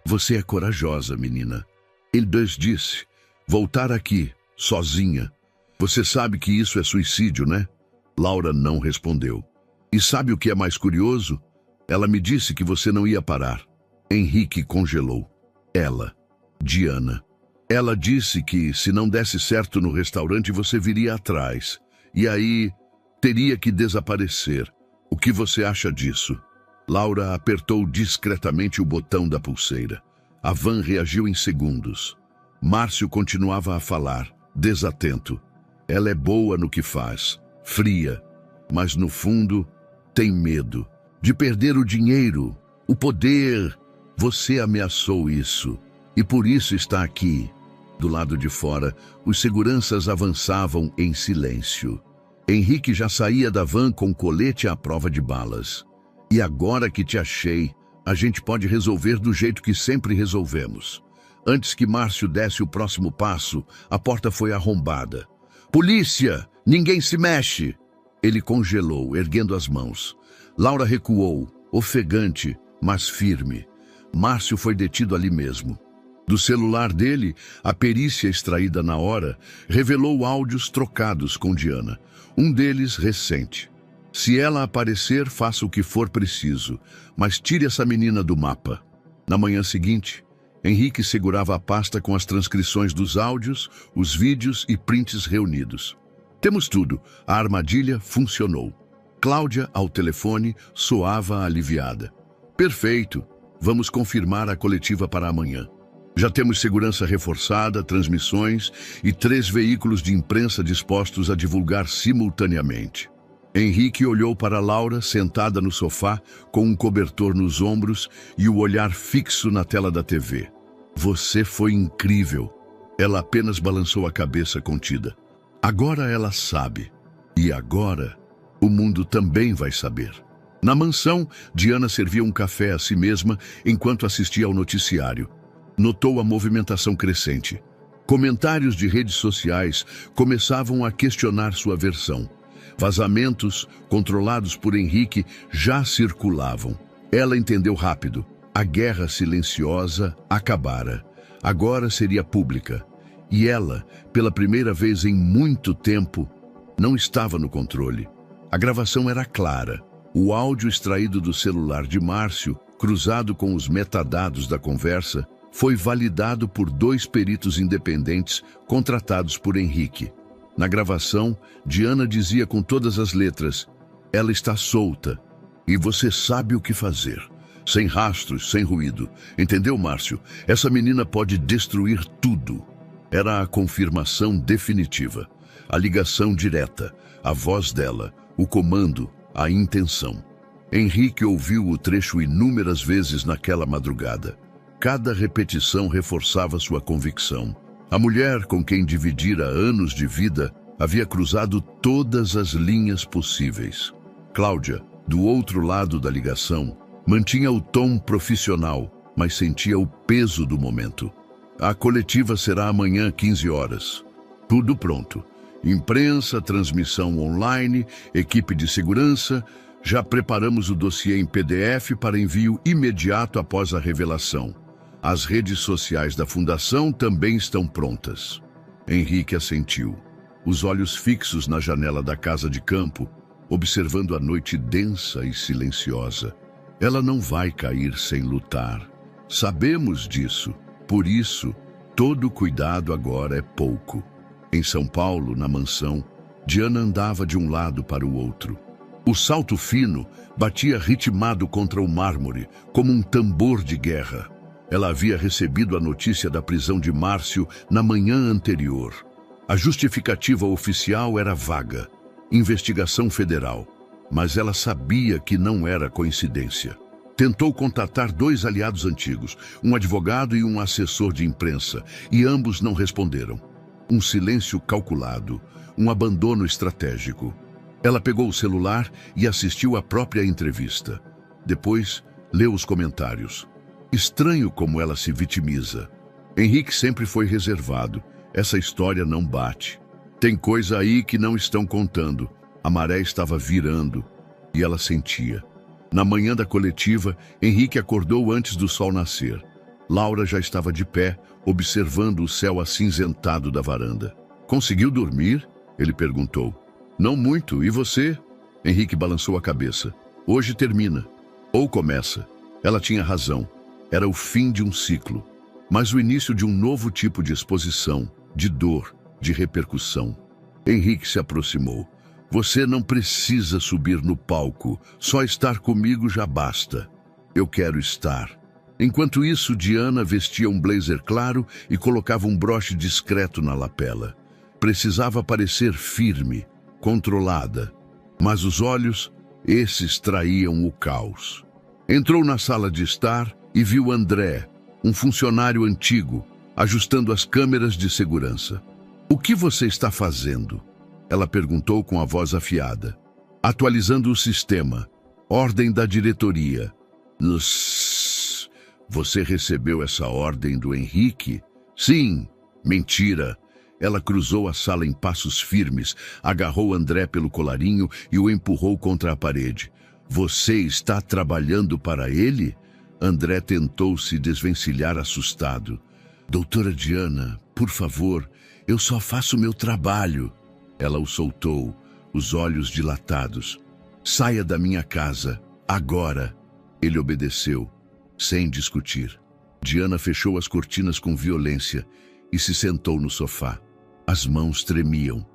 Você é corajosa, menina. Ele disse, voltar aqui, sozinha. Você sabe que isso é suicídio, né? Laura não respondeu. E sabe o que é mais curioso? Ela me disse que você não ia parar. Henrique congelou. Ela, Diana. Ela disse que, se não desse certo no restaurante, você viria atrás. E aí, teria que desaparecer. O que você acha disso? Laura apertou discretamente o botão da pulseira. A van reagiu em segundos. Márcio continuava a falar, desatento. Ela é boa no que faz, fria, mas no fundo tem medo. De perder o dinheiro, o poder. Você ameaçou isso, e por isso está aqui. Do lado de fora, os seguranças avançavam em silêncio. Henrique já saía da van com colete à prova de balas. E agora que te achei, a gente pode resolver do jeito que sempre resolvemos. Antes que Márcio desse o próximo passo, a porta foi arrombada. Polícia! Ninguém se mexe! Ele congelou, erguendo as mãos. Laura recuou, ofegante, mas firme. Márcio foi detido ali mesmo. Do celular dele, a perícia extraída na hora revelou áudios trocados com Diana. Um deles recente. Se ela aparecer, faça o que for preciso, mas tire essa menina do mapa. Na manhã seguinte, Henrique segurava a pasta com as transcrições dos áudios, os vídeos e prints reunidos. Temos tudo. A armadilha funcionou. Cláudia, ao telefone, soava aliviada. Perfeito. Vamos confirmar a coletiva para amanhã. Já temos segurança reforçada, transmissões e 3 veículos de imprensa dispostos a divulgar simultaneamente. Henrique olhou para Laura, sentada no sofá, com um cobertor nos ombros e o olhar fixo na tela da TV. Você foi incrível. Ela apenas balançou a cabeça contida. Agora ela sabe. E agora, o mundo também vai saber. Na mansão, Diana servia um café a si mesma enquanto assistia ao noticiário. Notou a movimentação crescente. Comentários de redes sociais começavam a questionar sua versão. Vazamentos, controlados por Henrique, já circulavam. Ela entendeu rápido. A guerra silenciosa acabara. Agora seria pública. E ela, pela primeira vez em muito tempo, não estava no controle. A gravação era clara. O áudio extraído do celular de Márcio, cruzado com os metadados da conversa, foi validado por 2 peritos independentes contratados por Henrique. Na gravação, Diana dizia com todas as letras: ela está solta e você sabe o que fazer. Sem rastros, sem ruído. Entendeu, Márcio? Essa menina pode destruir tudo. Era a confirmação definitiva. A ligação direta, a voz dela, o comando, a intenção. Henrique ouviu o trecho inúmeras vezes naquela madrugada. Cada repetição reforçava sua convicção. A mulher com quem dividira anos de vida havia cruzado todas as linhas possíveis. Cláudia, do outro lado da ligação, mantinha o tom profissional, mas sentia o peso do momento. A coletiva será amanhã, 15 horas. Tudo pronto. Imprensa, transmissão online, equipe de segurança. Já preparamos o dossiê em PDF para envio imediato após a revelação. As redes sociais da Fundação também estão prontas. Henrique assentiu, os olhos fixos na janela da casa de campo, observando a noite densa e silenciosa. Ela não vai cair sem lutar. Sabemos disso. Por isso, todo cuidado agora é pouco. Em São Paulo, na mansão, Diana andava de um lado para o outro. O salto fino batia ritmado contra o mármore, como um tambor de guerra. Ela havia recebido a notícia da prisão de Márcio na manhã anterior. A justificativa oficial era vaga, investigação federal, mas ela sabia que não era coincidência. Tentou contatar 2 aliados antigos, um advogado e um assessor de imprensa, e ambos não responderam. Um silêncio calculado, um abandono estratégico. Ela pegou o celular e assistiu à própria entrevista. Depois, leu os comentários. Estranho como ela se vitimiza. Henrique sempre foi reservado. Essa história não bate. Tem coisa aí que não estão contando. A maré estava virando e ela sentia. Na manhã da coletiva, Henrique acordou antes do sol nascer. Laura já estava de pé, observando o céu acinzentado da varanda. Conseguiu dormir? Ele perguntou. Não muito. E você? Henrique balançou a cabeça. Hoje termina. Ou começa. Ela tinha razão. Era o fim de um ciclo, mas o início de um novo tipo de exposição, de dor, de repercussão. Henrique se aproximou. Você não precisa subir no palco, só estar comigo já basta. Eu quero estar. Enquanto isso, Diana vestia um blazer claro e colocava um broche discreto na lapela. Precisava parecer firme, controlada, mas os olhos, esses traíam o caos. Entrou na sala de estar e viu André, um funcionário antigo, ajustando as câmeras de segurança. O que você está fazendo? Ela perguntou com a voz afiada. Atualizando o sistema. Ordem da diretoria. Você recebeu essa ordem do Henrique? Sim. Mentira. Ela cruzou a sala em passos firmes, agarrou André pelo colarinho e o empurrou contra a parede. Você está trabalhando para ele? André tentou se desvencilhar assustado. Doutora Diana, por favor, eu só faço meu trabalho. Ela o soltou, os olhos dilatados. Saia da minha casa, agora. Ele obedeceu, sem discutir. Diana fechou as cortinas com violência e se sentou no sofá. As mãos tremiam.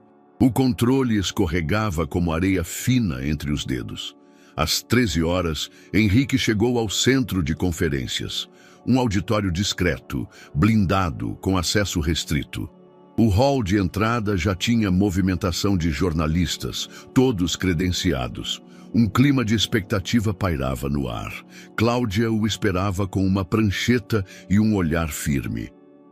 O controle escorregava como areia fina entre os dedos. Às 13 horas, Henrique chegou ao centro de conferências. Um auditório discreto, blindado, com acesso restrito. O hall de entrada já tinha movimentação de jornalistas, todos credenciados. Um clima de expectativa pairava no ar. Cláudia o esperava com uma prancheta e um olhar firme.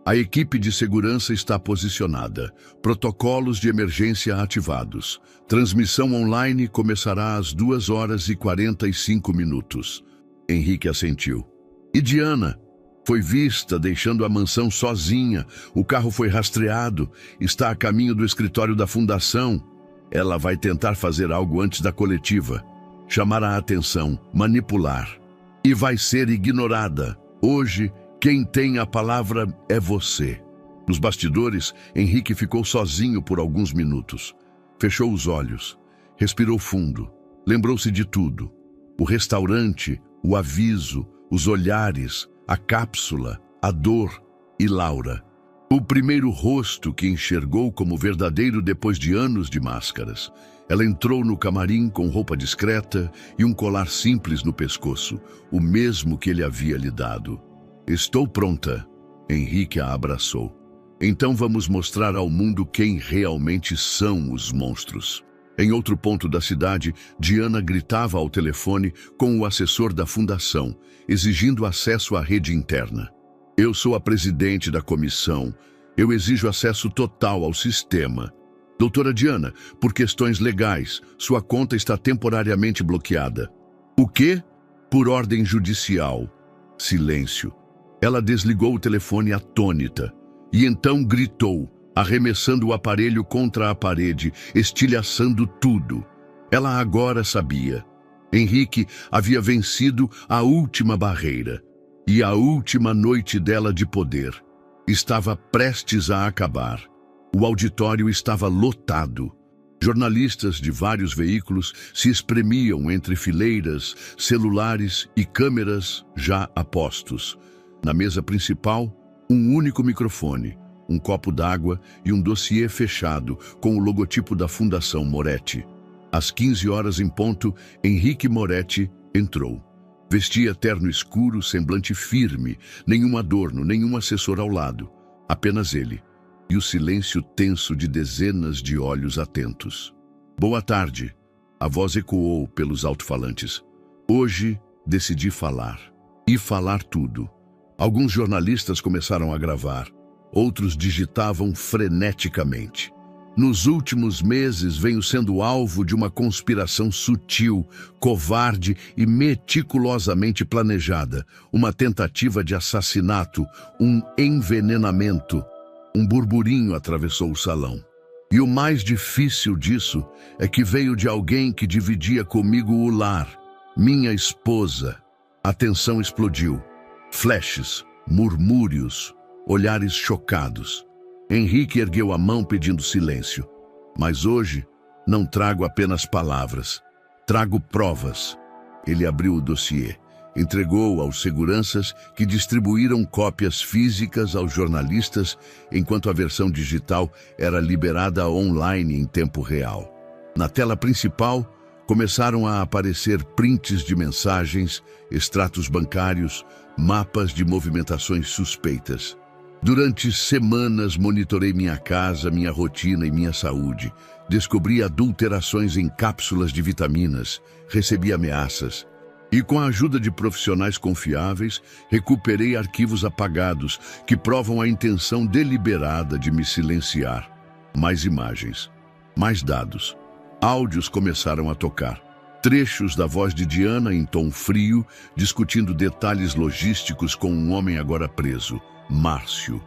A equipe de segurança está posicionada. Protocolos de emergência ativados. Transmissão online começará às 2h45. Henrique assentiu. E Diana? Foi vista deixando a mansão sozinha. O carro foi rastreado. Está a caminho do escritório da fundação. Ela vai tentar fazer algo antes da coletiva. Chamar a atenção, manipular. E vai ser ignorada. Hoje, quem tem a palavra é você. Nos bastidores, Henrique ficou sozinho por alguns minutos. Fechou os olhos, respirou fundo, lembrou-se de tudo. O restaurante, o aviso, os olhares, a cápsula, a dor e Laura. O primeiro rosto que enxergou como verdadeiro depois de anos de máscaras. Ela entrou no camarim com roupa discreta e um colar simples no pescoço, o mesmo que ele havia lhe dado. Estou pronta. Henrique a abraçou. Então vamos mostrar ao mundo quem realmente são os monstros. Em outro ponto da cidade, Diana gritava ao telefone com o assessor da fundação, exigindo acesso à rede interna. Eu sou a presidente da comissão. Eu exijo acesso total ao sistema. Doutora Diana, por questões legais, sua conta está temporariamente bloqueada. O quê? Por ordem judicial. Silêncio. Ela desligou o telefone atônita e então gritou, arremessando o aparelho contra a parede, estilhaçando tudo. Ela agora sabia. Henrique havia vencido a última barreira e a última noite dela de poder estava prestes a acabar. O auditório estava lotado. Jornalistas de vários veículos se espremiam entre fileiras, celulares e câmeras já a postos. Na mesa principal, um único microfone, um copo d'água e um dossiê fechado com o logotipo da Fundação Moretti. Às 15 horas em ponto, Henrique Moretti entrou. Vestia terno escuro, semblante firme, nenhum adorno, nenhum assessor ao lado. Apenas ele. E o silêncio tenso de dezenas de olhos atentos. Boa tarde. A voz ecoou pelos alto-falantes. Hoje decidi falar. E falar tudo. Alguns jornalistas começaram a gravar. Outros digitavam freneticamente. Nos últimos meses venho sendo alvo de uma conspiração sutil, covarde e meticulosamente planejada. Uma tentativa de assassinato, um envenenamento. Um burburinho atravessou o salão. E o mais difícil disso é que veio de alguém que dividia comigo o lar, minha esposa. A tensão explodiu. Flashes, murmúrios, olhares chocados. Henrique ergueu a mão pedindo silêncio. Mas hoje não trago apenas palavras, trago provas. Ele abriu o dossiê, entregou aos seguranças que distribuíram cópias físicas aos jornalistas, enquanto a versão digital era liberada online em tempo real. Na tela principal, começaram a aparecer prints de mensagens, extratos bancários, mapas de movimentações suspeitas. Durante semanas monitorei minha casa, minha rotina e minha saúde. Descobri adulterações em cápsulas de vitaminas, recebi ameaças. E com a ajuda de profissionais confiáveis, recuperei arquivos apagados que provam a intenção deliberada de me silenciar. Mais imagens. Mais dados. Áudios começaram a tocar. Trechos da voz de Diana em tom frio, discutindo detalhes logísticos com um homem agora preso, Márcio.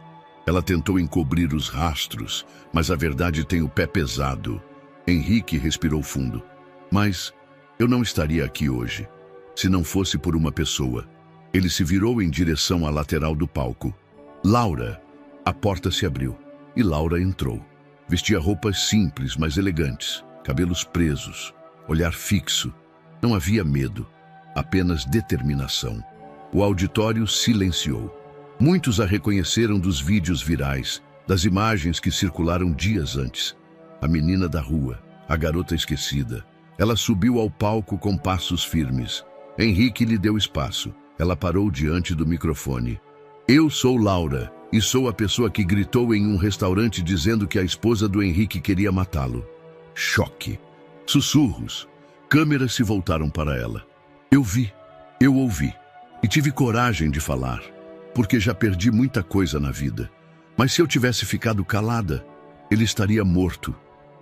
Ela tentou encobrir os rastros, mas a verdade tem o pé pesado. Henrique respirou fundo. Mas eu não estaria aqui hoje, se não fosse por uma pessoa. Ele se virou em direção à lateral do palco. Laura. A porta se abriu e Laura entrou. Vestia roupas simples, mas elegantes, cabelos presos, olhar fixo. Não havia medo, apenas determinação. O auditório silenciou. Muitos a reconheceram dos vídeos virais, das imagens que circularam dias antes. A menina da rua, a garota esquecida. Ela subiu ao palco com passos firmes. Henrique lhe deu espaço. Ela parou diante do microfone. Eu sou Laura e sou a pessoa que gritou em um restaurante dizendo que a esposa do Henrique queria matá-lo. Choque. Sussurros. Câmeras se voltaram para ela. Eu vi, eu ouvi e tive coragem de falar, porque já perdi muita coisa na vida. Mas se eu tivesse ficado calada, ele estaria morto.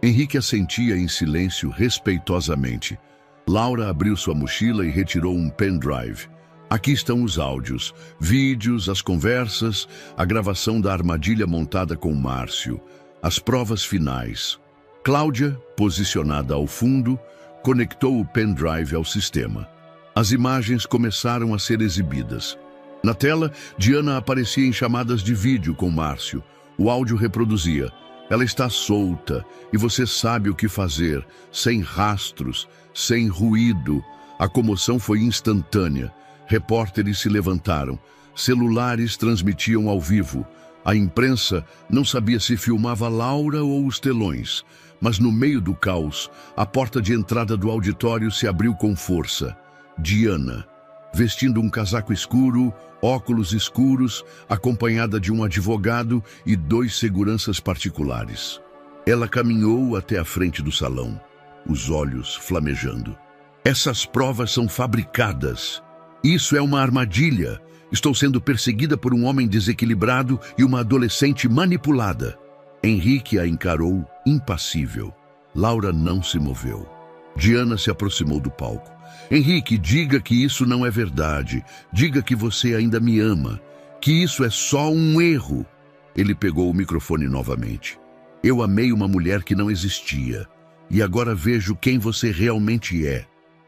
Henrique assentia em silêncio respeitosamente. Laura abriu sua mochila e retirou um pendrive. Aqui estão os áudios, vídeos, as conversas, a gravação da armadilha montada com Márcio, as provas finais. Cláudia, posicionada ao fundo, conectou o pendrive ao sistema. As imagens começaram a ser exibidas. Na tela, Diana aparecia em chamadas de vídeo com Márcio. O áudio reproduzia. Ela está solta e você sabe o que fazer, sem rastros, sem ruído. A comoção foi instantânea. Repórteres se levantaram. Celulares transmitiam ao vivo. A imprensa não sabia se filmava Laura ou os telões. Mas no meio do caos, a porta de entrada do auditório se abriu com força. Diana, vestindo um casaco escuro, óculos escuros, acompanhada de um advogado e 2 seguranças particulares. Ela caminhou até a frente do salão, os olhos flamejando. Essas provas são fabricadas. Isso é uma armadilha. Estou sendo perseguida por um homem desequilibrado e uma adolescente manipulada. Henrique a encarou, impassível. Laura não se moveu. Diana se aproximou do palco. Henrique, diga que isso não é verdade. Diga que você ainda me ama. Que isso é só um erro. Ele pegou o microfone novamente. Eu amei uma mulher que não existia. E agora vejo quem você realmente é.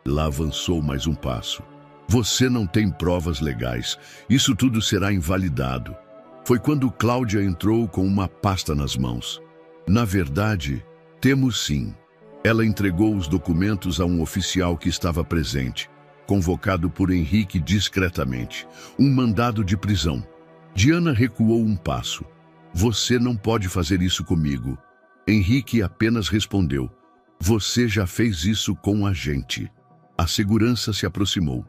Lá avançou mais um passo. Você não tem provas legais. Isso tudo será invalidado. Foi quando Cláudia entrou com uma pasta nas mãos. Na verdade, temos sim. Ela entregou os documentos a um oficial que estava presente, convocado por Henrique discretamente. Um mandado de prisão. Diana recuou um passo. Você não pode fazer isso comigo. Henrique apenas respondeu. Você já fez isso com a gente. A segurança se aproximou.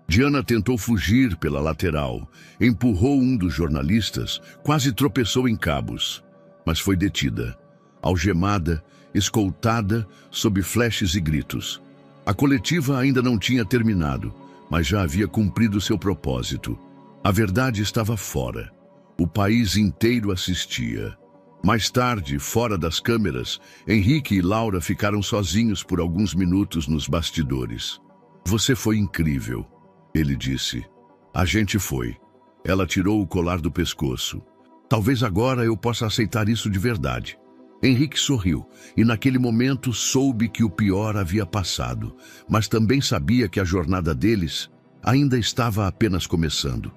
Diana tentou fugir pela lateral, empurrou um dos jornalistas, quase tropeçou em cabos, mas foi detida, algemada, escoltada, sob flashes e gritos. A coletiva ainda não tinha terminado, mas já havia cumprido seu propósito. A verdade estava fora. O país inteiro assistia. Mais tarde, fora das câmeras, Henrique e Laura ficaram sozinhos por alguns minutos nos bastidores. Você foi incrível. Ele disse. A gente foi. Ela tirou o colar do pescoço. Talvez agora eu possa aceitar isso de verdade. Henrique sorriu, e naquele momento soube que o pior havia passado, mas também sabia que a jornada deles ainda estava apenas começando.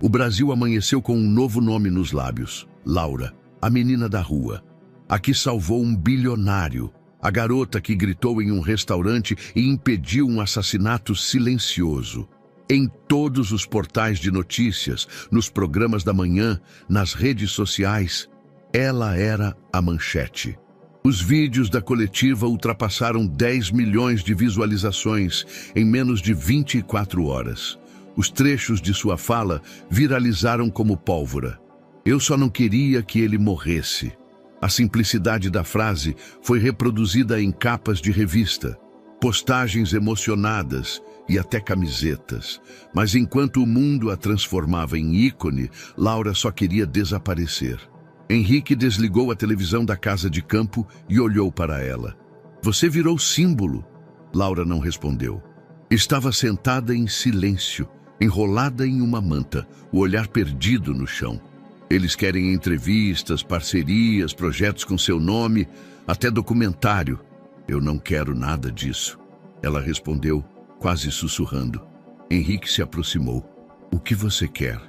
O Brasil amanheceu com um novo nome nos lábios. Laura, a menina da rua. A que salvou um bilionário. A garota que gritou em um restaurante e impediu um assassinato silencioso. Em todos os portais de notícias, nos programas da manhã, nas redes sociais, ela era a manchete. Os vídeos da coletiva ultrapassaram 10 milhões de visualizações em menos de 24 horas. Os trechos de sua fala viralizaram como pólvora. Eu só não queria que ele morresse. A simplicidade da frase foi reproduzida em capas de revista, postagens emocionadas e até camisetas. Mas enquanto o mundo a transformava em ícone, Laura só queria desaparecer. Henrique desligou a televisão da casa de campo e olhou para ela. Você virou símbolo. Laura não respondeu. Estava sentada em silêncio, enrolada em uma manta, o olhar perdido no chão. Eles querem entrevistas, parcerias, projetos com seu nome, até documentário. Eu não quero nada disso. Ela respondeu, quase sussurrando. Henrique se aproximou. O que você quer?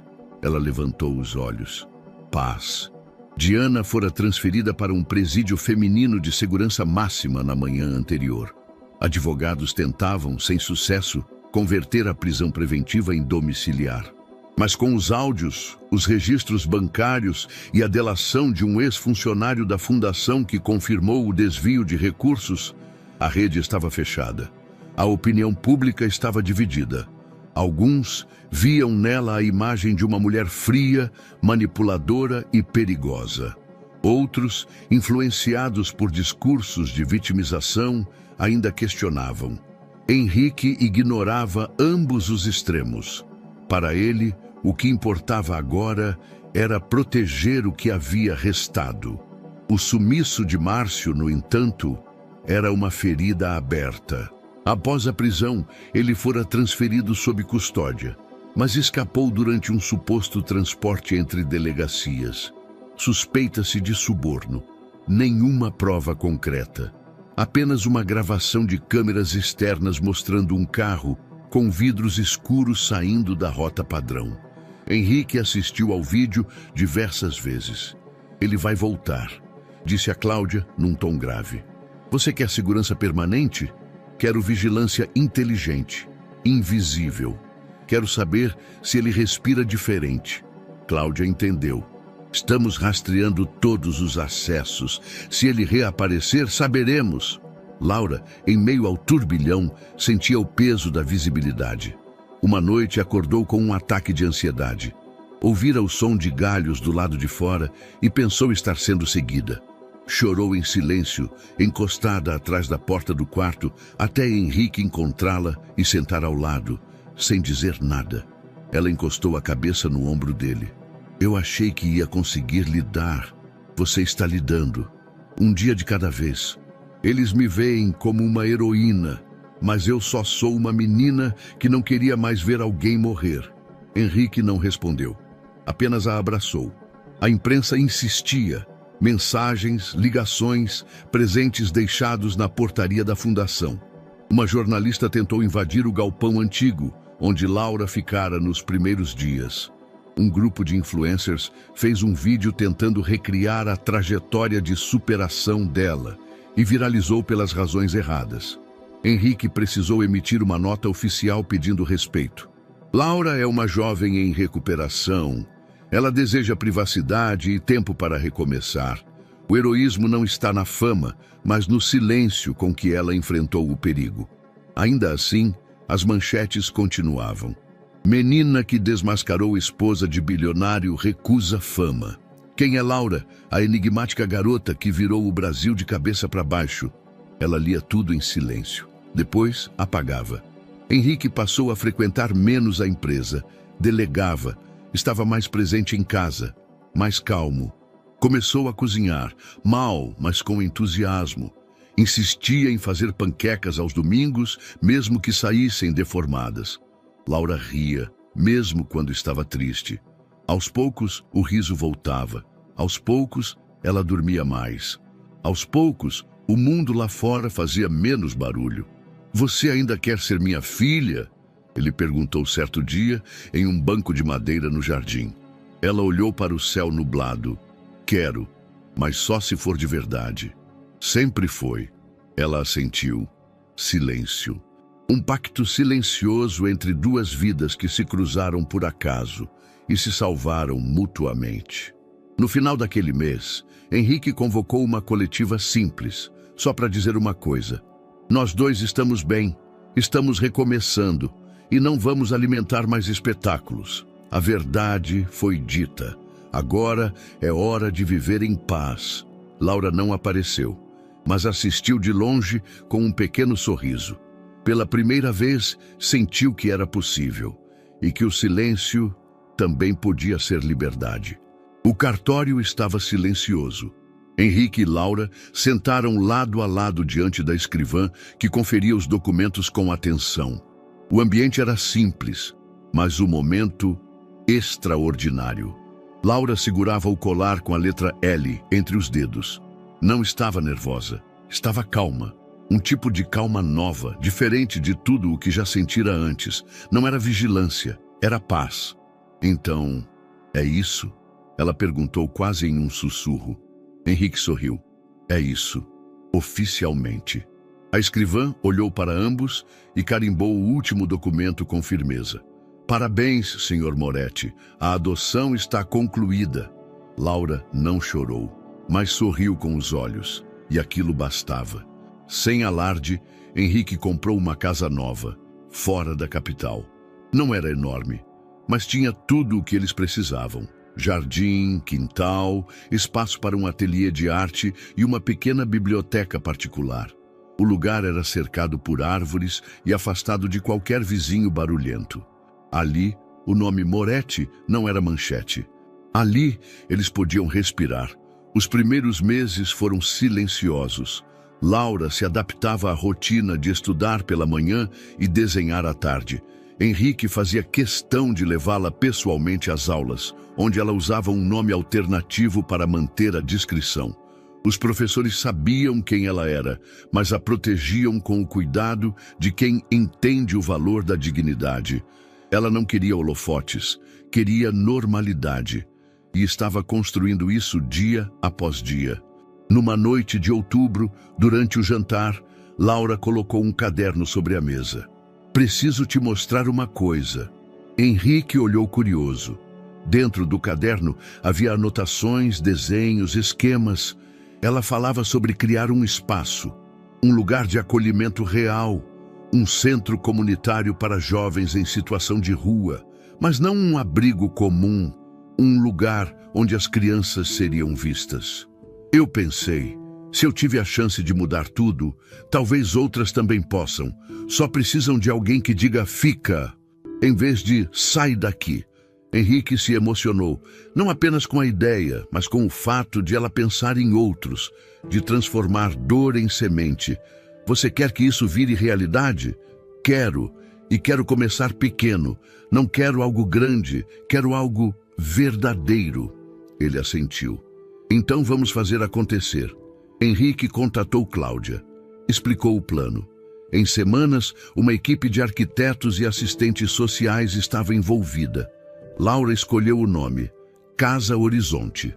Ela levantou os olhos. Paz. Diana fora transferida para um presídio feminino de segurança máxima na manhã anterior. Advogados tentavam, sem sucesso, converter a prisão preventiva em domiciliar. Mas com os áudios, os registros bancários e a delação de um ex-funcionário da fundação que confirmou o desvio de recursos, a rede estava fechada. A opinião pública estava dividida. Alguns viam nela a imagem de uma mulher fria, manipuladora e perigosa. Outros, influenciados por discursos de vitimização, ainda questionavam. Henrique ignorava ambos os extremos. Para ele, o que importava agora era proteger o que havia restado. O sumiço de Márcio, no entanto, era uma ferida aberta. Após a prisão, ele fora transferido sob custódia, mas escapou durante um suposto transporte entre delegacias. Suspeita-se de suborno. Nenhuma prova concreta. Apenas uma gravação de câmeras externas mostrando um carro com vidros escuros saindo da rota padrão. Henrique assistiu ao vídeo diversas vezes. Ele vai voltar, disse a Cláudia num tom grave. Você quer segurança permanente? Quero vigilância inteligente, invisível. Quero saber se ele respira diferente. Cláudia entendeu. Estamos rastreando todos os acessos. Se ele reaparecer, saberemos. Laura, em meio ao turbilhão, sentia o peso da visibilidade. Uma noite acordou com um ataque de ansiedade. Ouvira o som de galhos do lado de fora e pensou estar sendo seguida. Chorou em silêncio, encostada atrás da porta do quarto, até Henrique encontrá-la e sentar ao lado, sem dizer nada. Ela encostou a cabeça no ombro dele. Eu achei que ia conseguir lidar. Você está lidando. Um dia de cada vez. Eles me veem como uma heroína, mas eu só sou uma menina que não queria mais ver alguém morrer. Henrique não respondeu. Apenas a abraçou. A imprensa insistia. Mensagens, ligações, presentes deixados na portaria da fundação. Uma jornalista tentou invadir o galpão antigo, onde Laura ficara nos primeiros dias. Um grupo de influencers fez um vídeo tentando recriar a trajetória de superação dela e viralizou pelas razões erradas. Henrique precisou emitir uma nota oficial pedindo respeito. Laura é uma jovem em recuperação. Ela deseja privacidade e tempo para recomeçar. O heroísmo não está na fama, mas no silêncio com que ela enfrentou o perigo. Ainda assim, as manchetes continuavam. Menina que desmascarou esposa de bilionário recusa fama. Quem é Laura, a enigmática garota que virou o Brasil de cabeça para baixo? Ela lia tudo em silêncio. Depois, apagava. Henrique passou a frequentar menos a empresa. Delegava. Estava mais presente em casa, mais calmo. Começou a cozinhar, mal, mas com entusiasmo. Insistia em fazer panquecas aos domingos, mesmo que saíssem deformadas. Laura ria, mesmo quando estava triste. Aos poucos, o riso voltava. Aos poucos, ela dormia mais. Aos poucos, o mundo lá fora fazia menos barulho. Você ainda quer ser minha filha? Ele perguntou certo dia, em um banco de madeira no jardim. Ela olhou para o céu nublado. Quero, mas só se for de verdade. Sempre foi. Ela assentiu. Silêncio. Um pacto silencioso entre duas vidas que se cruzaram por acaso e se salvaram mutuamente. No final daquele mês, Henrique convocou uma coletiva simples, só para dizer uma coisa. Nós dois estamos bem, estamos recomeçando e não vamos alimentar mais espetáculos. A verdade foi dita. Agora é hora de viver em paz. Laura não apareceu, mas assistiu de longe com um pequeno sorriso. Pela primeira vez, sentiu que era possível e que o silêncio também podia ser liberdade. O cartório estava silencioso. Henrique e Laura sentaram lado a lado diante da escrivã, que conferia os documentos com atenção. O ambiente era simples, mas o momento extraordinário. Laura segurava o colar com a letra L entre os dedos. Não estava nervosa, estava calma. Um tipo de calma nova, diferente de tudo o que já sentira antes. Não era vigilância, era paz. Então, é isso? Ela perguntou quase em um sussurro. Henrique sorriu. É isso, oficialmente. A escrivã olhou para ambos e carimbou o último documento com firmeza. Parabéns, Sr. Moretti. A adoção está concluída. Laura não chorou, mas sorriu com os olhos, e aquilo bastava. Sem alarde, Henrique comprou uma casa nova, fora da capital. Não era enorme, mas tinha tudo o que eles precisavam. Jardim, quintal, espaço para um ateliê de arte e uma pequena biblioteca particular. O lugar era cercado por árvores e afastado de qualquer vizinho barulhento. Ali, o nome Moretti não era manchete. Ali, eles podiam respirar. Os primeiros meses foram silenciosos. Laura se adaptava à rotina de estudar pela manhã e desenhar à tarde. Henrique fazia questão de levá-la pessoalmente às aulas, onde ela usava um nome alternativo para manter a discrição. Os professores sabiam quem ela era, mas a protegiam com o cuidado de quem entende o valor da dignidade. Ela não queria holofotes, queria normalidade, e estava construindo isso dia após dia. Numa noite de outubro, durante o jantar, Laura colocou um caderno sobre a mesa. Preciso te mostrar uma coisa. Henrique olhou curioso. Dentro do caderno havia anotações, desenhos, esquemas. Ela falava sobre criar um espaço, um lugar de acolhimento real, um centro comunitário para jovens em situação de rua, mas não um abrigo comum, um lugar onde as crianças seriam vistas. Eu pensei, se eu tive a chance de mudar tudo, talvez outras também possam. Só precisam de alguém que diga fica, em vez de sai daqui. Henrique se emocionou, não apenas com a ideia, mas com o fato de ela pensar em outros, de transformar dor em semente. Você quer que isso vire realidade? Quero, e quero começar pequeno. Não quero algo grande, quero algo verdadeiro. Ele assentiu. Então vamos fazer acontecer. Henrique contatou Cláudia. Explicou o plano. Em semanas, uma equipe de arquitetos e assistentes sociais estava envolvida. Laura escolheu o nome, Casa Horizonte,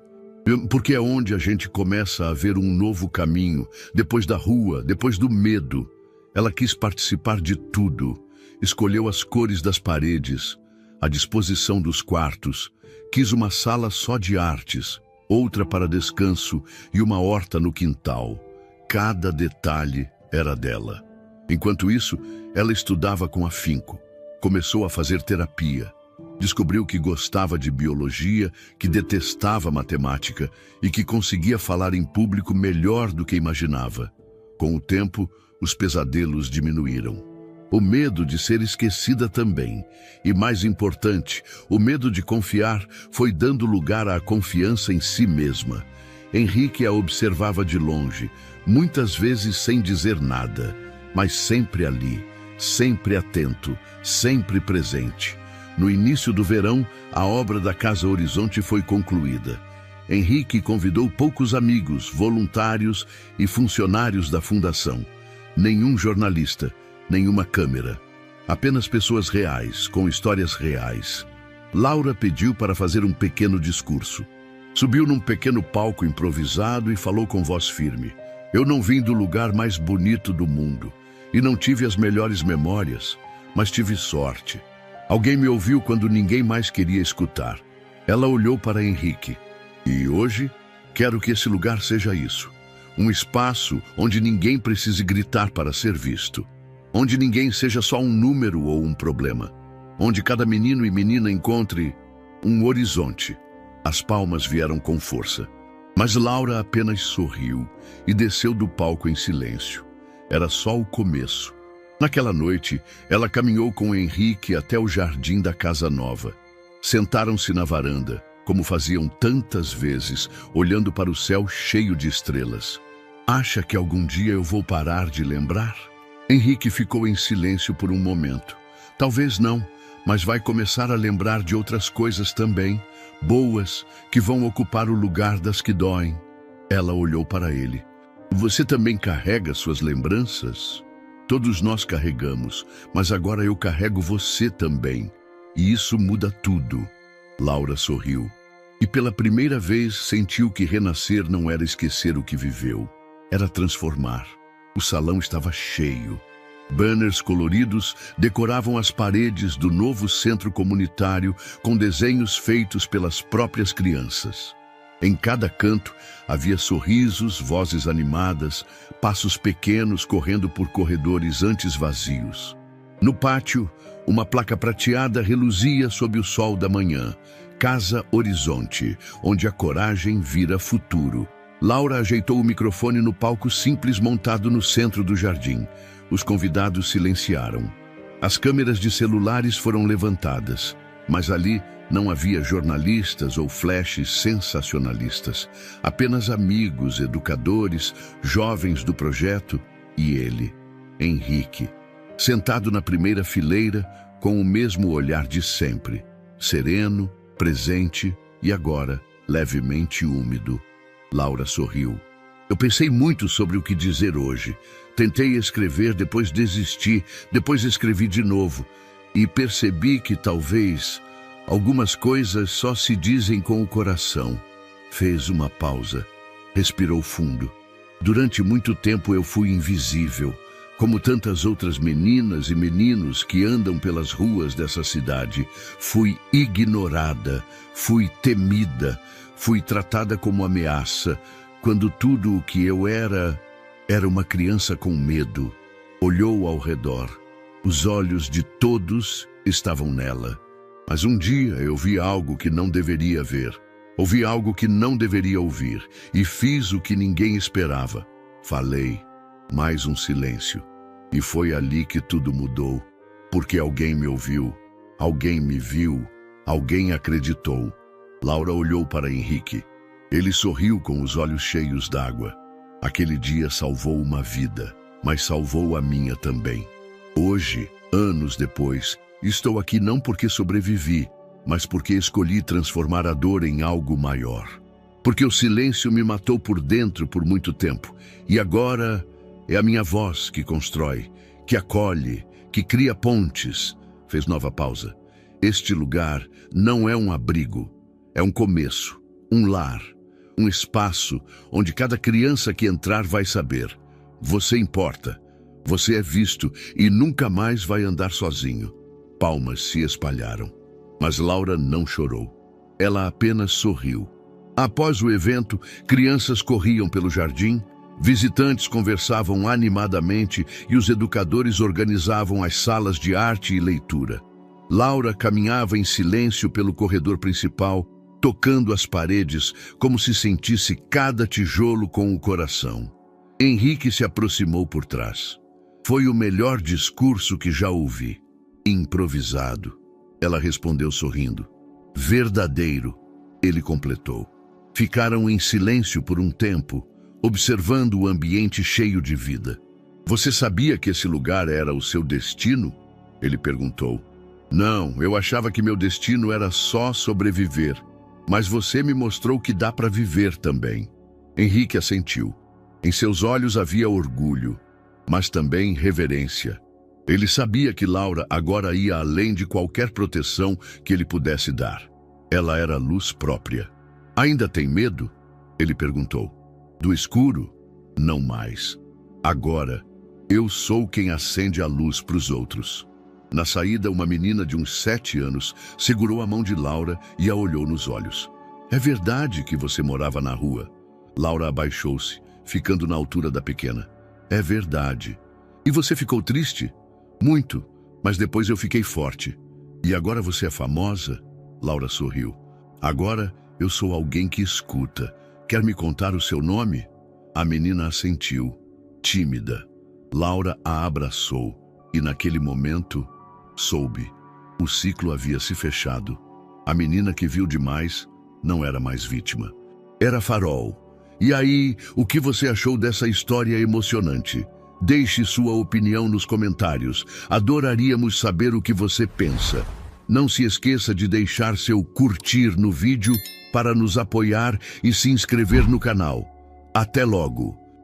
porque é onde a gente começa a ver um novo caminho, depois da rua, depois do medo. Ela quis participar de tudo. Escolheu as cores das paredes, a disposição dos quartos. Quis uma sala só de artes, outra para descanso e uma horta no quintal. Cada detalhe era dela. Enquanto isso, ela estudava com afinco. Começou a fazer terapia. Descobriu que gostava de biologia, que detestava matemática e que conseguia falar em público melhor do que imaginava. Com o tempo, os pesadelos diminuíram. O medo de ser esquecida também. E mais importante, o medo de confiar foi dando lugar à confiança em si mesma. Henrique a observava de longe, muitas vezes sem dizer nada, mas sempre ali, sempre atento, sempre presente. No início do verão, a obra da Casa Horizonte foi concluída. Henrique convidou poucos amigos, voluntários e funcionários da fundação. Nenhum jornalista, nenhuma câmera. Apenas pessoas reais, com histórias reais. Laura pediu para fazer um pequeno discurso. Subiu num pequeno palco improvisado e falou com voz firme. Eu não vim do lugar mais bonito do mundo e não tive as melhores memórias, mas tive sorte. Alguém me ouviu quando ninguém mais queria escutar. Ela olhou para Henrique. E hoje, quero que esse lugar seja isso. Um espaço onde ninguém precise gritar para ser visto. Onde ninguém seja só um número ou um problema. Onde cada menino e menina encontre um horizonte. As palmas vieram com força. Mas Laura apenas sorriu e desceu do palco em silêncio. Era só o começo. Naquela noite, ela caminhou com Henrique até o jardim da casa nova. Sentaram-se na varanda, como faziam tantas vezes, olhando para o céu cheio de estrelas. Acha que algum dia eu vou parar de lembrar? Henrique ficou em silêncio por um momento. Talvez não, mas vai começar a lembrar de outras coisas também, boas, que vão ocupar o lugar das que doem. Ela olhou para ele. Você também carrega suas lembranças? Todos nós carregamos, mas agora eu carrego você também. E isso muda tudo. Laura sorriu. E pela primeira vez sentiu que renascer não era esquecer o que viveu. Era transformar. O salão estava cheio. Banners coloridos decoravam as paredes do novo centro comunitário com desenhos feitos pelas próprias crianças. Em cada canto havia sorrisos, vozes animadas, passos pequenos correndo por corredores antes vazios. No pátio, uma placa prateada reluzia sob o sol da manhã. Casa Horizonte, onde a coragem vira futuro. Laura ajeitou o microfone no palco simples montado no centro do jardim. Os convidados silenciaram. As câmeras de celulares foram levantadas, mas ali não havia jornalistas ou flashes sensacionalistas. Apenas amigos, educadores, jovens do projeto e ele, Henrique, sentado na primeira fileira com o mesmo olhar de sempre, sereno, presente e agora levemente úmido. Laura sorriu. Eu pensei muito sobre o que dizer hoje. Tentei escrever, depois desisti, depois escrevi de novo. E percebi que talvez algumas coisas só se dizem com o coração. Fez uma pausa. Respirou fundo. Durante muito tempo eu fui invisível, como tantas outras meninas e meninos que andam pelas ruas dessa cidade. Fui ignorada, fui temida, fui tratada como ameaça, quando tudo o que eu era uma criança com medo. Olhou ao redor. Os olhos de todos estavam nela. Mas um dia eu vi algo que não deveria ver. Ouvi algo que não deveria ouvir. E fiz o que ninguém esperava. Falei. Mais um silêncio. E foi ali que tudo mudou. Porque alguém me ouviu. Alguém me viu. Alguém acreditou. Laura olhou para Henrique. Ele sorriu com os olhos cheios d'água. Aquele dia salvou uma vida, mas salvou a minha também. Hoje, anos depois, estou aqui não porque sobrevivi, mas porque escolhi transformar a dor em algo maior. Porque o silêncio me matou por dentro por muito tempo, e agora é a minha voz que constrói, que acolhe, que cria pontes. Fez nova pausa. Este lugar não é um abrigo, é um começo, um lar, um espaço onde cada criança que entrar vai saber: você importa, você é visto e nunca mais vai andar sozinho. Palmas se espalharam, mas Laura não chorou. Ela apenas sorriu. Após o evento, crianças corriam pelo jardim, visitantes conversavam animadamente e os educadores organizavam as salas de arte e leitura. Laura caminhava em silêncio pelo corredor principal, tocando as paredes como se sentisse cada tijolo com o coração. Henrique se aproximou por trás. Foi o melhor discurso que já ouvi. Improvisado. Ela respondeu sorrindo. Verdadeiro, ele completou. Ficaram em silêncio por um tempo, observando o ambiente cheio de vida. Você sabia que esse lugar era o seu destino? Ele perguntou. Não, eu achava que meu destino era só sobreviver. Mas você me mostrou que dá para viver também. Henrique assentiu. Em seus olhos havia orgulho, mas também reverência. Ele sabia que Laura agora ia além de qualquer proteção que ele pudesse dar. Ela era luz própria. Ainda tem medo? Ele perguntou. Do escuro? Não mais. Agora, eu sou quem acende a luz para os outros. Na saída, uma menina de uns 7 anos segurou a mão de Laura e a olhou nos olhos. É verdade que você morava na rua? Laura abaixou-se, ficando na altura da pequena. É verdade. E você ficou triste? Muito, mas depois eu fiquei forte. E agora você é famosa? Laura sorriu. Agora eu sou alguém que escuta. Quer me contar o seu nome? A menina assentiu, tímida. Laura a abraçou e naquele momento soube. O ciclo havia se fechado. A menina que viu demais não era mais vítima. Era Farol. E aí, o que você achou dessa história emocionante? Deixe sua opinião nos comentários. Adoraríamos saber o que você pensa. Não se esqueça de deixar seu curtir no vídeo para nos apoiar e se inscrever no canal. Até logo!